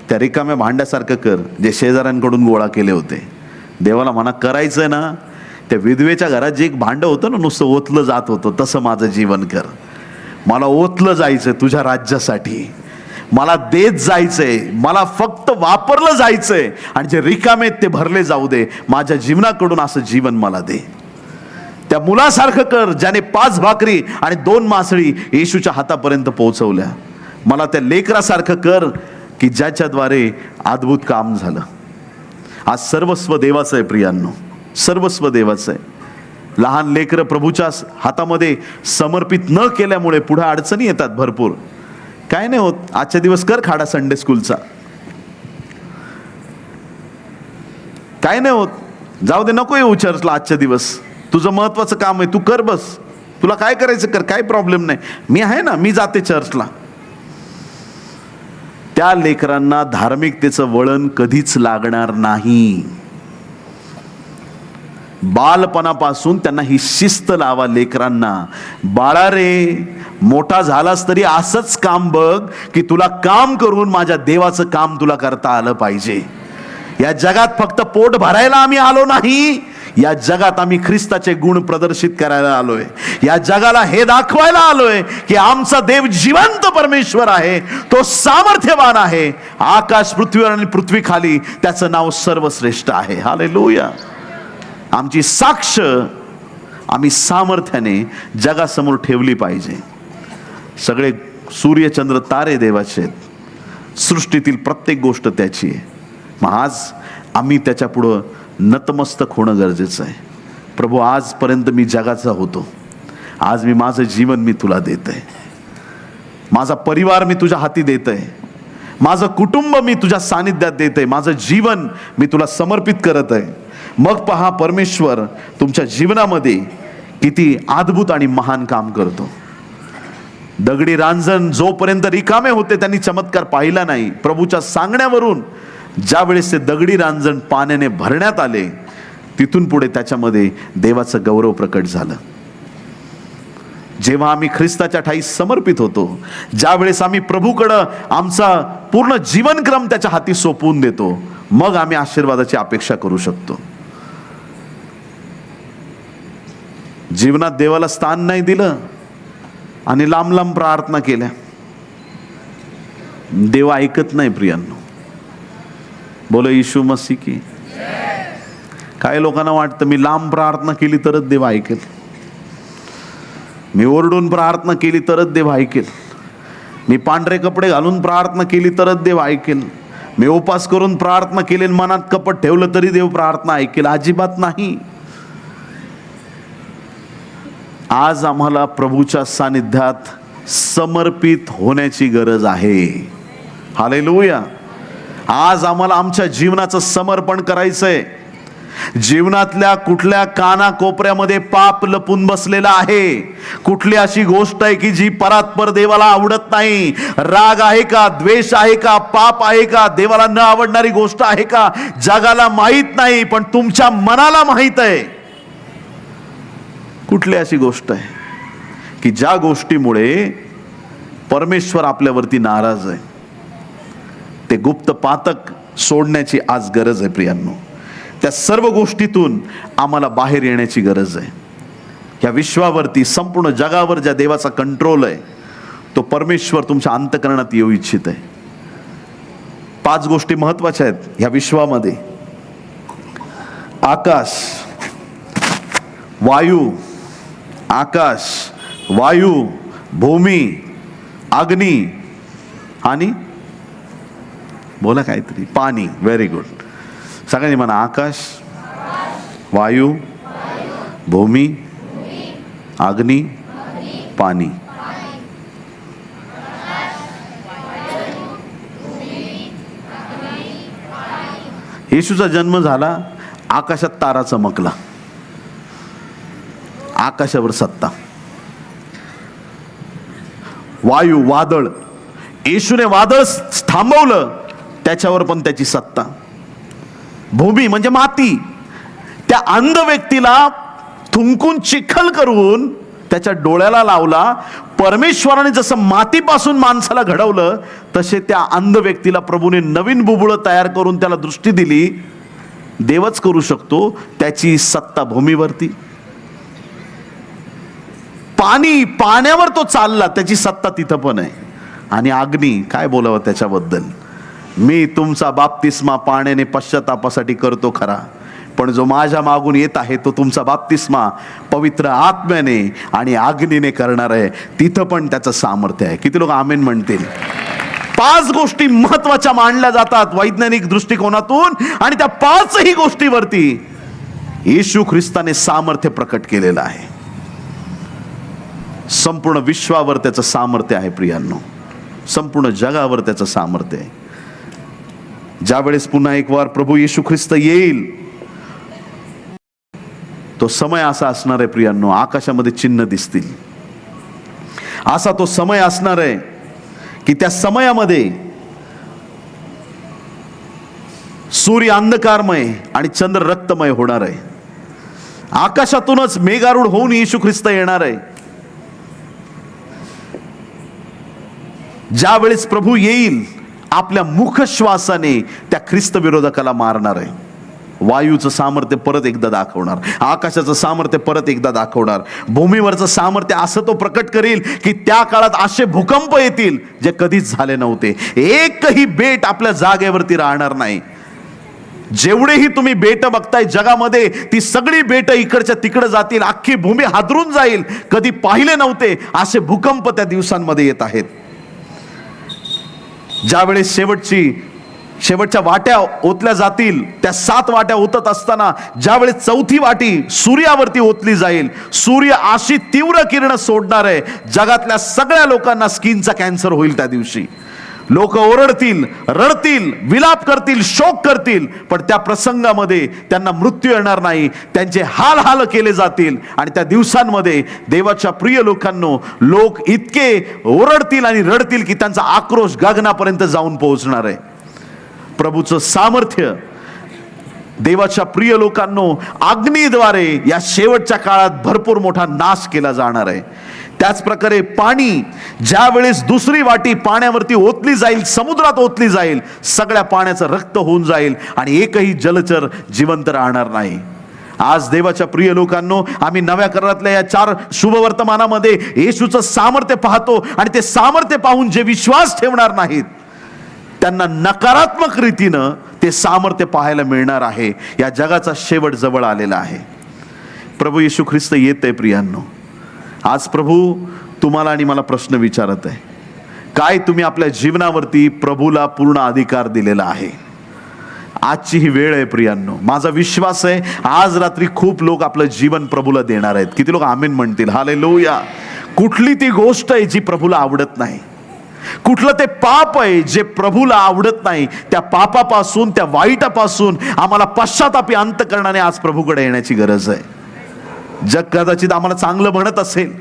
त्या रिकाम्या भांड्यासारखं कर जे शेजाऱ्यांकडून गोळा केले होते. देवाला म्हणा, करायचंय ना, त्या विधवेच्या घरात जे एक भांडं होतं ना, नुसतं ओतलं जात होतं, तसं माझं जीवन कर. मला ओतलं जायचंय तुझ्या राज्यासाठी, मला देत जायचंय, मला फक्त वापरलं जायचंय, आणि जे रिकामे ते भरले जाऊ दे. माझ्या जीवनाकडून असं जीवन मला दे. त्या मुलासारखं कर ज्याने 5 भाकरी आणि 2 मासळी येशूच्या हातापर्यंत पोहोचवल्या. मला त्या लेकरासारखं कर की ज्याच्याद्वारे अद्भुत काम झालं. आज सर्वस्व देवाचं आहे प्रियांनो, सर्वस्व देवाचं आहे. लहान लेकरं प्रभूच्या हातामध्ये समर्पित न केल्यामुळे पुढे अडचणी येतात भरपूर. काय नाही होत, आजच्या दिवस कर खाडा संडे स्कूलचा, काय नाही होत. जाऊ दे, नको येऊ चर्चला आजच्या दिवस, तुझं महत्वाचं काम आहे, तू कर बस, तुला काय करायचं कर, काय प्रॉब्लेम नाही, मी आहे ना, मी जाते चर्चला. त्या लेकरांना धार्मिकतेचं वळण कधीच लागणार नाही. बालपणापासून त्यांना ही शिस्त लावा लेकरांना. बाळा रे, मोठा झालास तरी असंच काम बघ की तुला काम करून माझ्या देवाचं काम तुला करता आलं पाहिजे. या जगात फक्त पोट भरायला आम्ही आलो नाही, या जगात आम्ही ख्रिस्ताचे गुण प्रदर्शित करायला आलोय. या जगाला हे दाखवायला आलोय की आमचा देव जिवंत परमेश्वर आहे, तो सामर्थ्यवान आहे. आकाश पृथ्वीवर आणि पृथ्वी खाली त्याचं नाव सर्वश्रेष्ठ आहे. हालेलुया. आमची साक्ष आम्ही सामर्थ्याने जगासमोर ठेवली पाहिजे. सगळे सूर्य चंद्र तारे देवाचे आहेत, सृष्टीतील प्रत्येक गोष्ट त्याची आहे. मग आज आम्ही त्याच्या पुढं नतमस्तक होणं गरजेचं आहे. प्रभू, आजपर्यंत मी जगाचा होतो, आज मी माझं जीवन मी तुला देत आहे. माझा परिवार मी तुझ्या हाती देत आहे, माझं कुटुंब मी तुझ्या सानिध्यात देत आहे, माझं जीवन मी तुला समर्पित करत आहे. मग पहा परमेश्वर तुमच्या जीवनामध्ये किती अद्भुत आणि महान काम करतो. दगडी रांजण जोपर्यंत रिकामे होते त्यांनी चमत्कार पाहिला नाही. प्रभूच्या सांगण्यावरून ज्या वेळेस ते दगडी रांजण पाण्याने भरण्यात आले, तिथून पुढे त्याच्यामध्ये देवाचं गौरव प्रकट झालं. जेव्हा आम्ही ख्रिस्ताच्या ठाई समर्पित होतो, ज्या वेळेस आम्ही प्रभूकडं आमचा पूर्ण जीवनक्रम त्याच्या हाती सोपवून देतो, मग आम्ही आशीर्वादाची अपेक्षा करू शकतो. जीवनात देवाला स्थान नाही दिलं आणि लांब लांब प्रार्थना केल्या, देव ऐकत नाही प्रियांनो. बोलो यीशु मसीह की. काही लोकांना वाटतं मी लांब प्रार्थना केली तरच देव ऐकेल, मी ओरडून प्रार्थना केली तरच देव ऐकेल, मी पांढरे कपडे घालून प्रार्थना केली तरच देव ऐकेल, मी उपास करून प्रार्थना केली, मनात कपट ठेवलं तरी देव प्रार्थना ऐकेल. अजिबात नाही. आज आम्हाला प्रभूच्या सानिध्यात समर्पित होण्याची गरज आहे. हालेलुया. आज आम्हाला आमच्या जीवनाचं समर्पण करायचंय. जीवनातल्या कुठल्या कानाकोपऱ्यामध्ये पाप लपून बसलेला आहे, कुठली अशी गोष्ट आहे की जी परात्पर देवाला आवडत नाही, राग आहे का, द्वेष आहे का, पाप आहे का, देवाला न आवडणारी गोष्ट आहे का, जगाला माहित नाही पण तुमच्या मनाला माहित आहे. कुठली अशी गोष्ट आहे की ज्या गोष्टीमुळे परमेश्वर आपल्यावरती नाराज आहे, ते गुप्त पातक सोडण्याची आज गरज आहे प्रियांनो. त्या सर्व गोष्टीतून आम्हाला बाहेर येण्याची गरज आहे. या विश्वावरती, संपूर्ण जगावर ज्या देवाचा कंट्रोल आहे, तो परमेश्वर तुमच्या अंतःकरणात येऊ इच्छित आहे. 5 गोष्टी महत्वाच्या आहेत ह्या विश्वामध्ये. आकाश, वायू, आकाश, वायू, भूमी, अग्नी आणि बोला काहीतरी पाणी. Very good. सगळ्यांनी म्हणा, आकाश, वायू, भूमी, अग्नी, पाणी. येशूचा जन्म झाला, आकाशात तारा चमकला, आकाशावर सत्ता. वायू, वादळ, येशूने वादळ थांबवलं, त्याच्यावर पण त्याची सत्ता. भूमी म्हणजे माती, त्या अंध व्यक्तीला थुंकून चिखल करून त्याच्या डोळ्याला लावला, परमेश्वराने जसं मातीपासून माणसाला घडवलं, तसे त्या अंध व्यक्तीला प्रभूने नवीन बुबुळं तयार करून त्याला दृष्टी दिली. देवच करू शकतो, त्याची सत्ता भूमीवरती. पाण्यावर तो चालला, त्याची सत्ता तिथं पण आहे. आणि अग्नी, काय बोलावं त्याच्याबद्दल. मी तुमचा बाप्तिस्मा पाण्याने पश्चातापासाठी करतो खरा, पण जो माझ्या मागून येत आहे तो तुमचा बाप्तिस्मा पवित्र आत्म्याने आणि अग्नीने करणार आहे. तिथं पण त्याचं सामर्थ्य आहे. किती लोक आमेन म्हणतील. 5 गोष्टी महत्वाच्या मानल्या जातात वैज्ञानिक दृष्टिकोनातून, आणि त्या 5ही गोष्टीवरती येशू ख्रिस्ताने सामर्थ्य प्रकट केलेलं आहे. संपूर्ण विश्वावर त्याचं सामर्थ्य आहे प्रियांनो, संपूर्ण जगावर त्याचं सामर्थ्य आहे. ज्यावेळेस पुन्हा एक वार प्रभू येशू ख्रिस्त येईल, तो समय असा असणार आहे प्रियांनो, आकाशामध्ये चिन्ह दिसतील. असा तो समय असणार आहे की त्या समयामध्ये सूर्य अंधकारमय आणि चंद्र रक्तमय होणार आहे. आकाशातूनच मेघारूढ होऊन येशू ख्रिस्त येणार आहे. ज्या वेळेस प्रभू येईल, आपल्या मुखश्वासाने त्या ख्रिस्त विरोधकाला मारणार आहे. वायूचं सामर्थ्य परत एकदा दाखवणार, आकाशाचं सामर्थ्य परत एकदा दाखवणार, भूमीवरचं सामर्थ्य असं तो प्रकट करील की त्या काळात असे भूकंप येतील जे कधीच झाले नव्हते. एकही बेट आपल्या जागेवरती राहणार नाही. जेवढेही तुम्ही बेट बघताय जगामध्ये, ती सगळी बेट इकडच्या तिकडे जातील, अख्खी भूमी हादरून जाईल. कधी पाहिले नव्हते असे भूकंप त्या दिवसांमध्ये येत आहेत. ज्यावेळेस शेवटच्या वाट्या ओतल्या जातील, त्या 7 वाट्या ओतत असताना ज्यावेळेस 4थी वाटी सूर्यावरती ओतली जाईल, सूर्य अशी तीव्र किरण सोडणार आहे, जगातल्या सगळ्या लोकांना स्किनचा कॅन्सर होईल. त्या दिवशी लोक ओरडतील, रडतील, विलाप करतील, शोक करतील, पण त्या प्रसंगामध्ये त्यांना मृत्यू येणार नाही. त्यांचे हाल केले जातील. आणि त्या दिवसांमध्ये देवाच्या प्रिय लोकांनो, लोक इतके ओरडतील आणि रडतील की त्यांचा आक्रोश गगनापर्यंत जाऊन पोहोचणार आहे. प्रभूचं सामर्थ्य, देवाच्या प्रिय लोकांनो, अग्नीद्वारे या शेवटच्या काळात भरपूर मोठा नाश केला जाणार आहे. त्याच प्रकारे पाणी, ज्या वेळेस दुसरी वाटी पाण्यावरती ओतली जाईल, समुद्रात ओतली जाईल, सगळ्या पाण्याचं रक्त होऊन जाईल आणि एकही जलचर जिवंत राहणार नाही. आज देवाच्या प्रिय लोकांनो, आम्ही नव्या करारातल्या या 4 शुभवर्तमानामध्ये येशूचं सामर्थ्य पाहतो. आणि ते सामर्थ्य पाहून जे विश्वास ठेवणार नाहीत, त्यांना नकारात्मक रीतीनं ते सामर्थ्य पाहायला मिळणार आहे. या जगाचा शेवट जवळ आलेला आहे. प्रभू येशू ख्रिस्त येत आहे प्रियांनो. आज प्रभू तुम्हाला आणि मला प्रश्न विचारत आहे, काय तुम्ही आपल्या जीवनावरती प्रभूला पूर्ण अधिकार दिलेला आहे? आजची ही वेळ आहे प्रियांनो. माझा विश्वास आहे आज रात्री खूप लोक आपलं जीवन प्रभूला देणार आहेत. किती लोक आमीन म्हणतील? हालेलुया. कुठली ती गोष्ट आहे जी प्रभूला आवडत नाही, कुठलं ते पाप आहे जे प्रभूला आवडत नाही, त्या पापापासून, त्या वाईटापासून आम्हाला पश्चातापी अंतःकरणाने आज प्रभूकडे येण्याची गरज आहे. जग कदाचित आम्हाला चांगलं म्हणत असेल,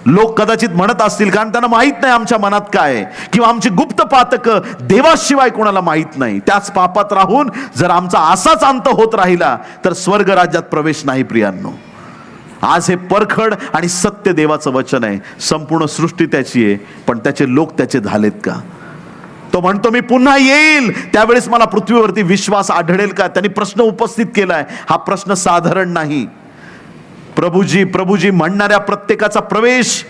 लोक कदाचित म्हणत असतील, कारण त्यांना माहित नाही आमच्या मनात काय आहे, किंवा आमची गुप्त पातकं देवाशिवाय कोणाला माहित नाही. त्याच पापात राहून जर आमचा असाच अंत होत राहिला तर स्वर्ग राज्यात प्रवेश नाही प्रियांनो. आज हे परखड आणि सत्य देवाचं वचन आहे. संपूर्ण सृष्टी त्याची आहे, पण त्याचे लोक त्याचे झालेत का? तो म्हणतो मी पुन्हा येईल, त्यावेळेस मला पृथ्वीवरती विश्वास आढळेल का? त्यांनी प्रश्न उपस्थित केलाय. हा प्रश्न साधारण नाही. प्रभूजी म्हणणाऱ्या प्रत्येकाचा प्रवेश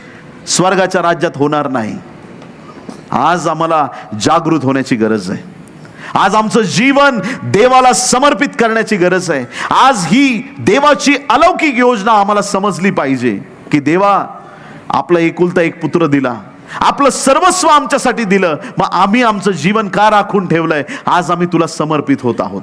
स्वर्गाच्या राज्यात होणार नाही. आज आम्हाला जागृत होण्याची गरज आहे. आज आमचं जीवन देवाला समर्पित करण्याची गरज आहे. आज ही देवाची अलौकिक योजना आम्हाला समजली पाहिजे की देवा आपला एकुलता एक पुत्र दिला, आपलं सर्वस्व आमच्यासाठी दिलं, मग आम्ही आमचं जीवन का राखून ठेवलंय? आज आम्ही तुला समर्पित होत आहोत.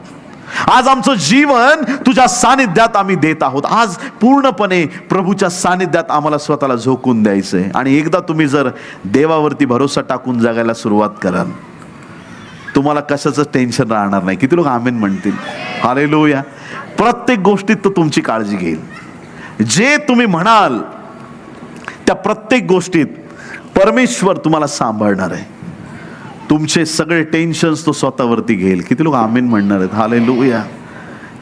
आज आमचं जीवन तुझ्या सानिध्यात आम्ही देत आहोत. आज पूर्णपणे प्रभूच्या सानिध्यात आम्हाला स्वतःला झोकून द्यायचंय. आणि एकदा तुम्ही जर देवावरती भरोसा टाकून जगायला सुरुवात कराल, तुम्हाला कशाचं टेन्शन राहणार नाही. किती लोक आमेन म्हणतील? हालेलुया. प्रत्येक गोष्टीत तो तुमची काळजी घेईल. जे तुम्ही म्हणाल त्या प्रत्येक गोष्टीत परमेश्वर तुम्हाला सांभाळणार आहे. तुमचे सगळे टेन्शन्स तो स्वतःवरती घेईल. किती लोक आमेन म्हणणार आहेत? हालेलुया.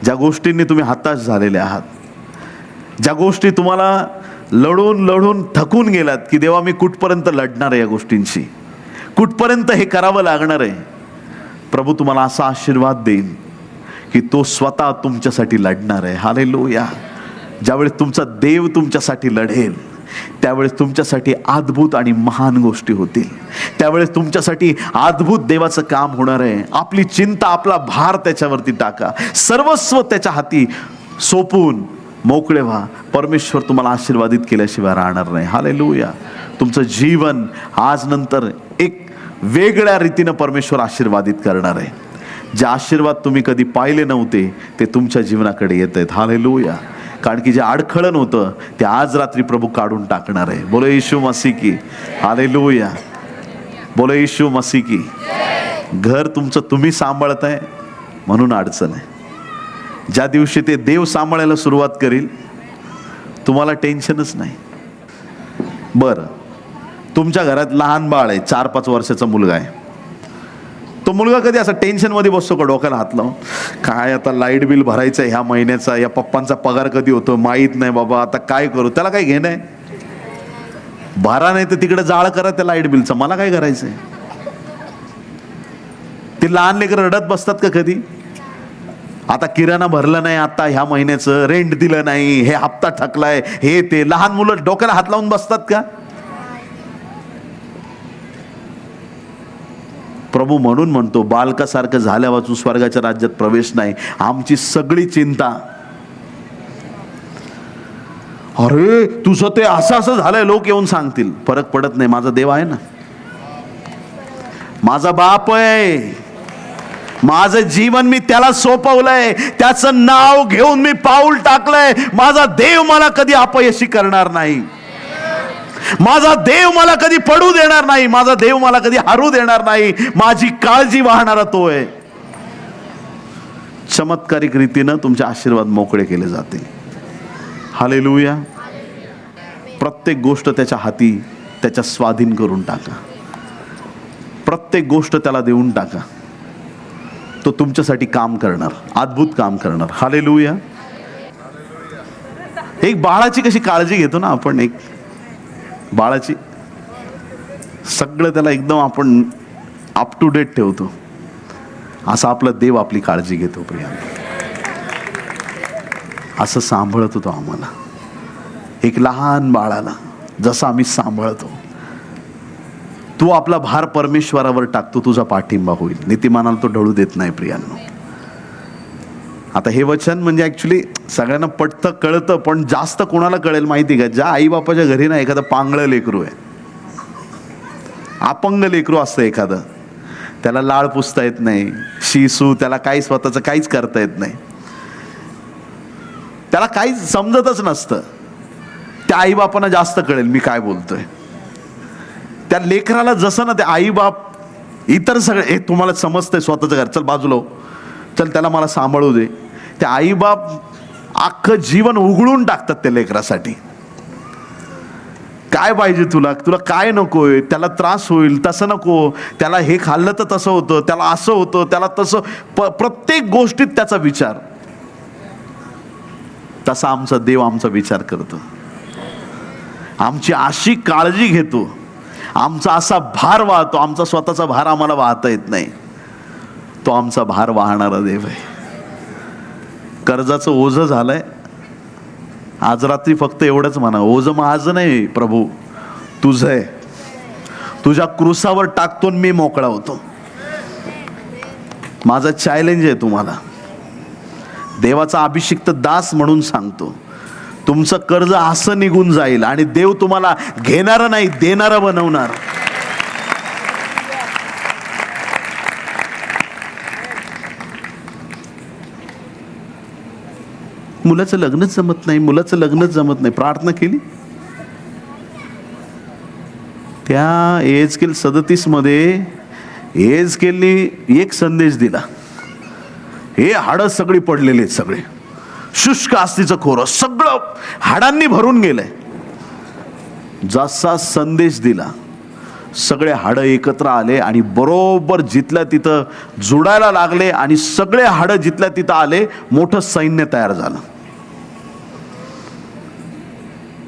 ज्या गोष्टींनी तुम्ही हताश झालेले आहात, ज्या गोष्टी तुम्हाला लढून लढून थकून गेलात की देवा मी कुठपर्यंत लढणार आहे या गोष्टींशी, कुठपर्यंत हे करावं लागणार आहे, प्रभू तुम्हाला असा आशीर्वाद देईन की तो स्वतः तुमच्यासाठी लढणार आहे. हालेलुया. ज्यावेळेस तुमचा देव तुमच्यासाठी लढेल त्यावेळेस तुमच्यासाठी अद्भुत आणि महान गोष्टी होतील. त्यावेळेस तुमच्यासाठी अद्भुत देवाचं काम होणार आहे. आपली चिंता, आपला भार त्याच्यावरती टाका, सर्वस्व त्याच्या हाती सोपून मोकळे व्हा. परमेश्वर तुम्हाला आशीर्वादित केल्याशिवाय राहणार नाही. हालेलुया. तुमचं जीवन आज नंतर एक वेगळ्या रीतीनं परमेश्वर आशीर्वादित करणार आहे. जे आशीर्वाद तुम्ही कधी पाहिले नव्हते ते तुमच्या जीवनाकडे येत आहेत. हालेलुया. कारण की जे अडखळण होतं ते आज रात्री प्रभू काढून टाकणार आहे. बोलो येशू मसीह की. हालेलुया. बोलो येशू मसीह की. घर तुमचं तुम्ही सांभाळताय म्हणून अडचण आहे. ज्या दिवशी ते देव सांभाळायला सुरुवात करील तुम्हाला टेन्शनच नाही. बरं, तुमच्या घरात लहान बाळ आहे, 4-5 वर्षाचा मुलगा आहे. तो मुलगा कधी असा टेन्शनमध्ये बसतो का डोक्याला हात लावून, काय आता लाईट बिल भरायचं आहे ह्या महिन्याचा, या पप्पांचा पगार कधी होतो माहीत नाही बाबा, आता काय करू. त्याला काय घेणं आहे, भरा नाही तर तिकडे जाळ करा त्या लाईट बिलचं, मला काय करायचंय. ते लहान लेकरं रडत बसतात का कधी, आता किराणा भरला नाही, आता ह्या महिन्याचं रेंट दिलं नाही, हे हप्ता थकलाय, हे ते. लहान मुलं डोक्याला हात लावून बसतात का. प्रभू म्हणून म्हणतो, बालकासारखं झाल्या वाचून स्वर्गाच्या राज्यात प्रवेश नाही. आमची सगळी चिंता, अरे तुझं ते असं असं झालंय, लोक येऊन सांगतील, फरक पडत नाही. माझा देव आहे ना, माझा बाप आहे, माझं जीवन मी त्याला सोपवलंय, त्याचं नाव घेऊन मी पाऊल टाकलंय. माझा देव मला कधी अपयशी करणार नाही. माझा देव मला कधी पडू देणार नाही. माझा देव मला कधी हरू देणार नाही. माझी काळजी वाहणारा तो आहे. चमत्कारिक रीतीनं तुमचे आशीर्वाद मोकळे केले जातील. हालेलुया. प्रत्येक गोष्ट त्याच्या हाती, त्याच्या स्वाधीन करून टाका. प्रत्येक गोष्ट त्याला देऊन टाका. तो तुमच्यासाठी काम करणार, अद्भुत काम करणार. हालेलुया. एक बाळाची कशी काळजी घेतो ना आपण, एक बाळाची सगळं त्याला एकदम आपण अप टू डेट ठेवतो, असं आपला देव आपली काळजी घेतो. प्रिया, असं सांभाळत होतो आम्हाला, एक लहान बाळाला जसं आम्ही सांभाळतो. तू आपला भार परमेश्वरावर टाकतो, तुझा पाठिंबा होईल. नीतिमानाला तो ढळू देत नाही. प्रियांनो, आता हे वचन म्हणजे ऍक्च्युली सगळ्यांना पटतं, कळतं, पण जास्त कोणाला कळेल माहिती का, ज्या आई बापाच्या घरी ना एखादं पांगळं लेकरू आहे, अपंग लेकरू असतं एखादं, त्याला लाळ पुसता येत नाही, शिसू, त्याला काही स्वतःचं काहीच करता येत नाही, त्याला काहीच समजतच नसतं. त्या आई बापांना जास्त कळेल मी काय बोलतोय. त्या लेकराला जसं ना ते आई बाप इतर सगळे, हे तुम्हाला समजतंय स्वतःचं घर, चल बाजूला हो, चल त्याला मला सांभाळू दे. ते आई बाप अख्खं जीवन उघडून टाकतात त्या लेकरासाठी. काय पाहिजे तुला, तुला काय नकोय, त्याला त्रास होईल तसं नको, त्याला हे खाल्लं तर तसं होतं, त्याला असं होतं, त्याला तसं, प्रत्येक गोष्टीत त्याचा विचार. तसा आमचा देव आमचा विचार करतो, आमची अशी काळजी घेतो, आमचा असा भार वाहतो. आमचा स्वतःचा भार आम्हाला वाहता येत नाही, तो आमचा भार वाहणारा देव आहे. कर्जाचं ओझं झालंय, आज रात्री फक्त एवढंच म्हणा, ओझं माझं नाही प्रभू, तुझं आहे. तुझ्या क्रूसावर टाकतो मी मोकळा होतो. माझा चॅलेंज आहे तुम्हाला, देवाचा अभिषिक्त दास म्हणून सांगतो, तुमचं कर्ज असं निघून जाईल आणि देव तुम्हाला घेणारं नाही, देणारं बनवणार. मुलाचं लग्नच जमत नाही, मुलाचं लग्नच जमत नाही. प्रार्थना केली, त्या एहेजकेल 37 मध्ये एहेजकेलनी एक संदेश दिला. हे हाडं सगळी पडलेली आहेत, सगळे शुष्क अस्थिचं खोरं सगळं हाडांनी भरून गेलंय. जसा संदेश दिला सगळे हाडं एकत्र आले आणि बरोबर जिथल्या तिथं जुडायला लागले आणि सगळे हाडं जिथल्या तिथं आले. मोठं सैन्य तयार झालं.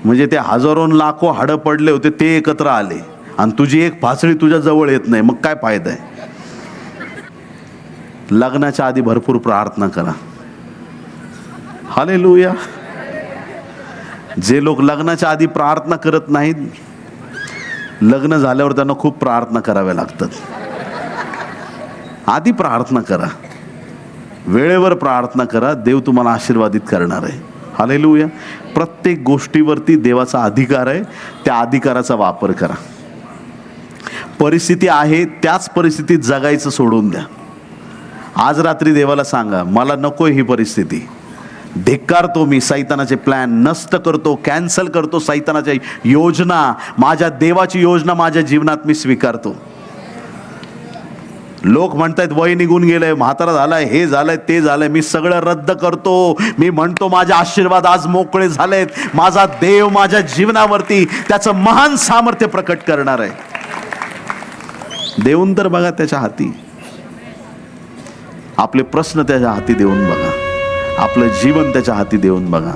म्हणजे ते हजारो लाखो हाडं पडले होते ते एकत्र आले आणि तुझी एक फासळी तुझ्या जवळ येत नाही, मग काय फायदा आहे? लग्नाच्या आधी भरपूर प्रार्थना करा. हालेलुया. जे लोक लग्नाच्या आधी प्रार्थना करत नाहीत, लग्न झाल्यावर त्यांना खूप प्रार्थना कराव्या लागतात. आधी प्रार्थना करा, वेळेवर प्रार्थना करा, देव तुम्हाला आशीर्वादित करणार आहे. हालेलुया. प्रत्येक गोष्टीवरती देवाचा अधिकार आहे, त्या अधिकाराचा वापर करा. परिस्थिती आहे त्याच परिस्थितीत जगायचं सोडून द्या. आज रात्री देवाला सांगा, मला नकोय ही परिस्थिती, धिक्कारतो मी सैतानाचे प्लॅन, नष्ट करतो, कॅन्सल करतो सैतानाच्या योजना, माझ्या देवाची योजना माझ्या जीवनात मी स्वीकारतो. लोक म्हणतायत वय निघून गेलंय, म्हातारा झालाय, हे झालंय, ते झालंय, मी सगळं रद्द करतो. मी म्हणतो माझे आशीर्वाद आज मोकळे झालेत. माझा देव माझ्या जीवनावरती त्याचं महान सामर्थ्य प्रकट करणार आहे. देऊन तर बघा त्याच्या हाती, आपले प्रश्न त्याच्या हाती देऊन बघा, आपलं जीवन त्याच्या हाती देऊन बघा.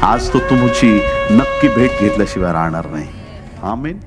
आज तो तुमची नक्की भेट घेतल्याशिवाय राहणार नाही. आमेन.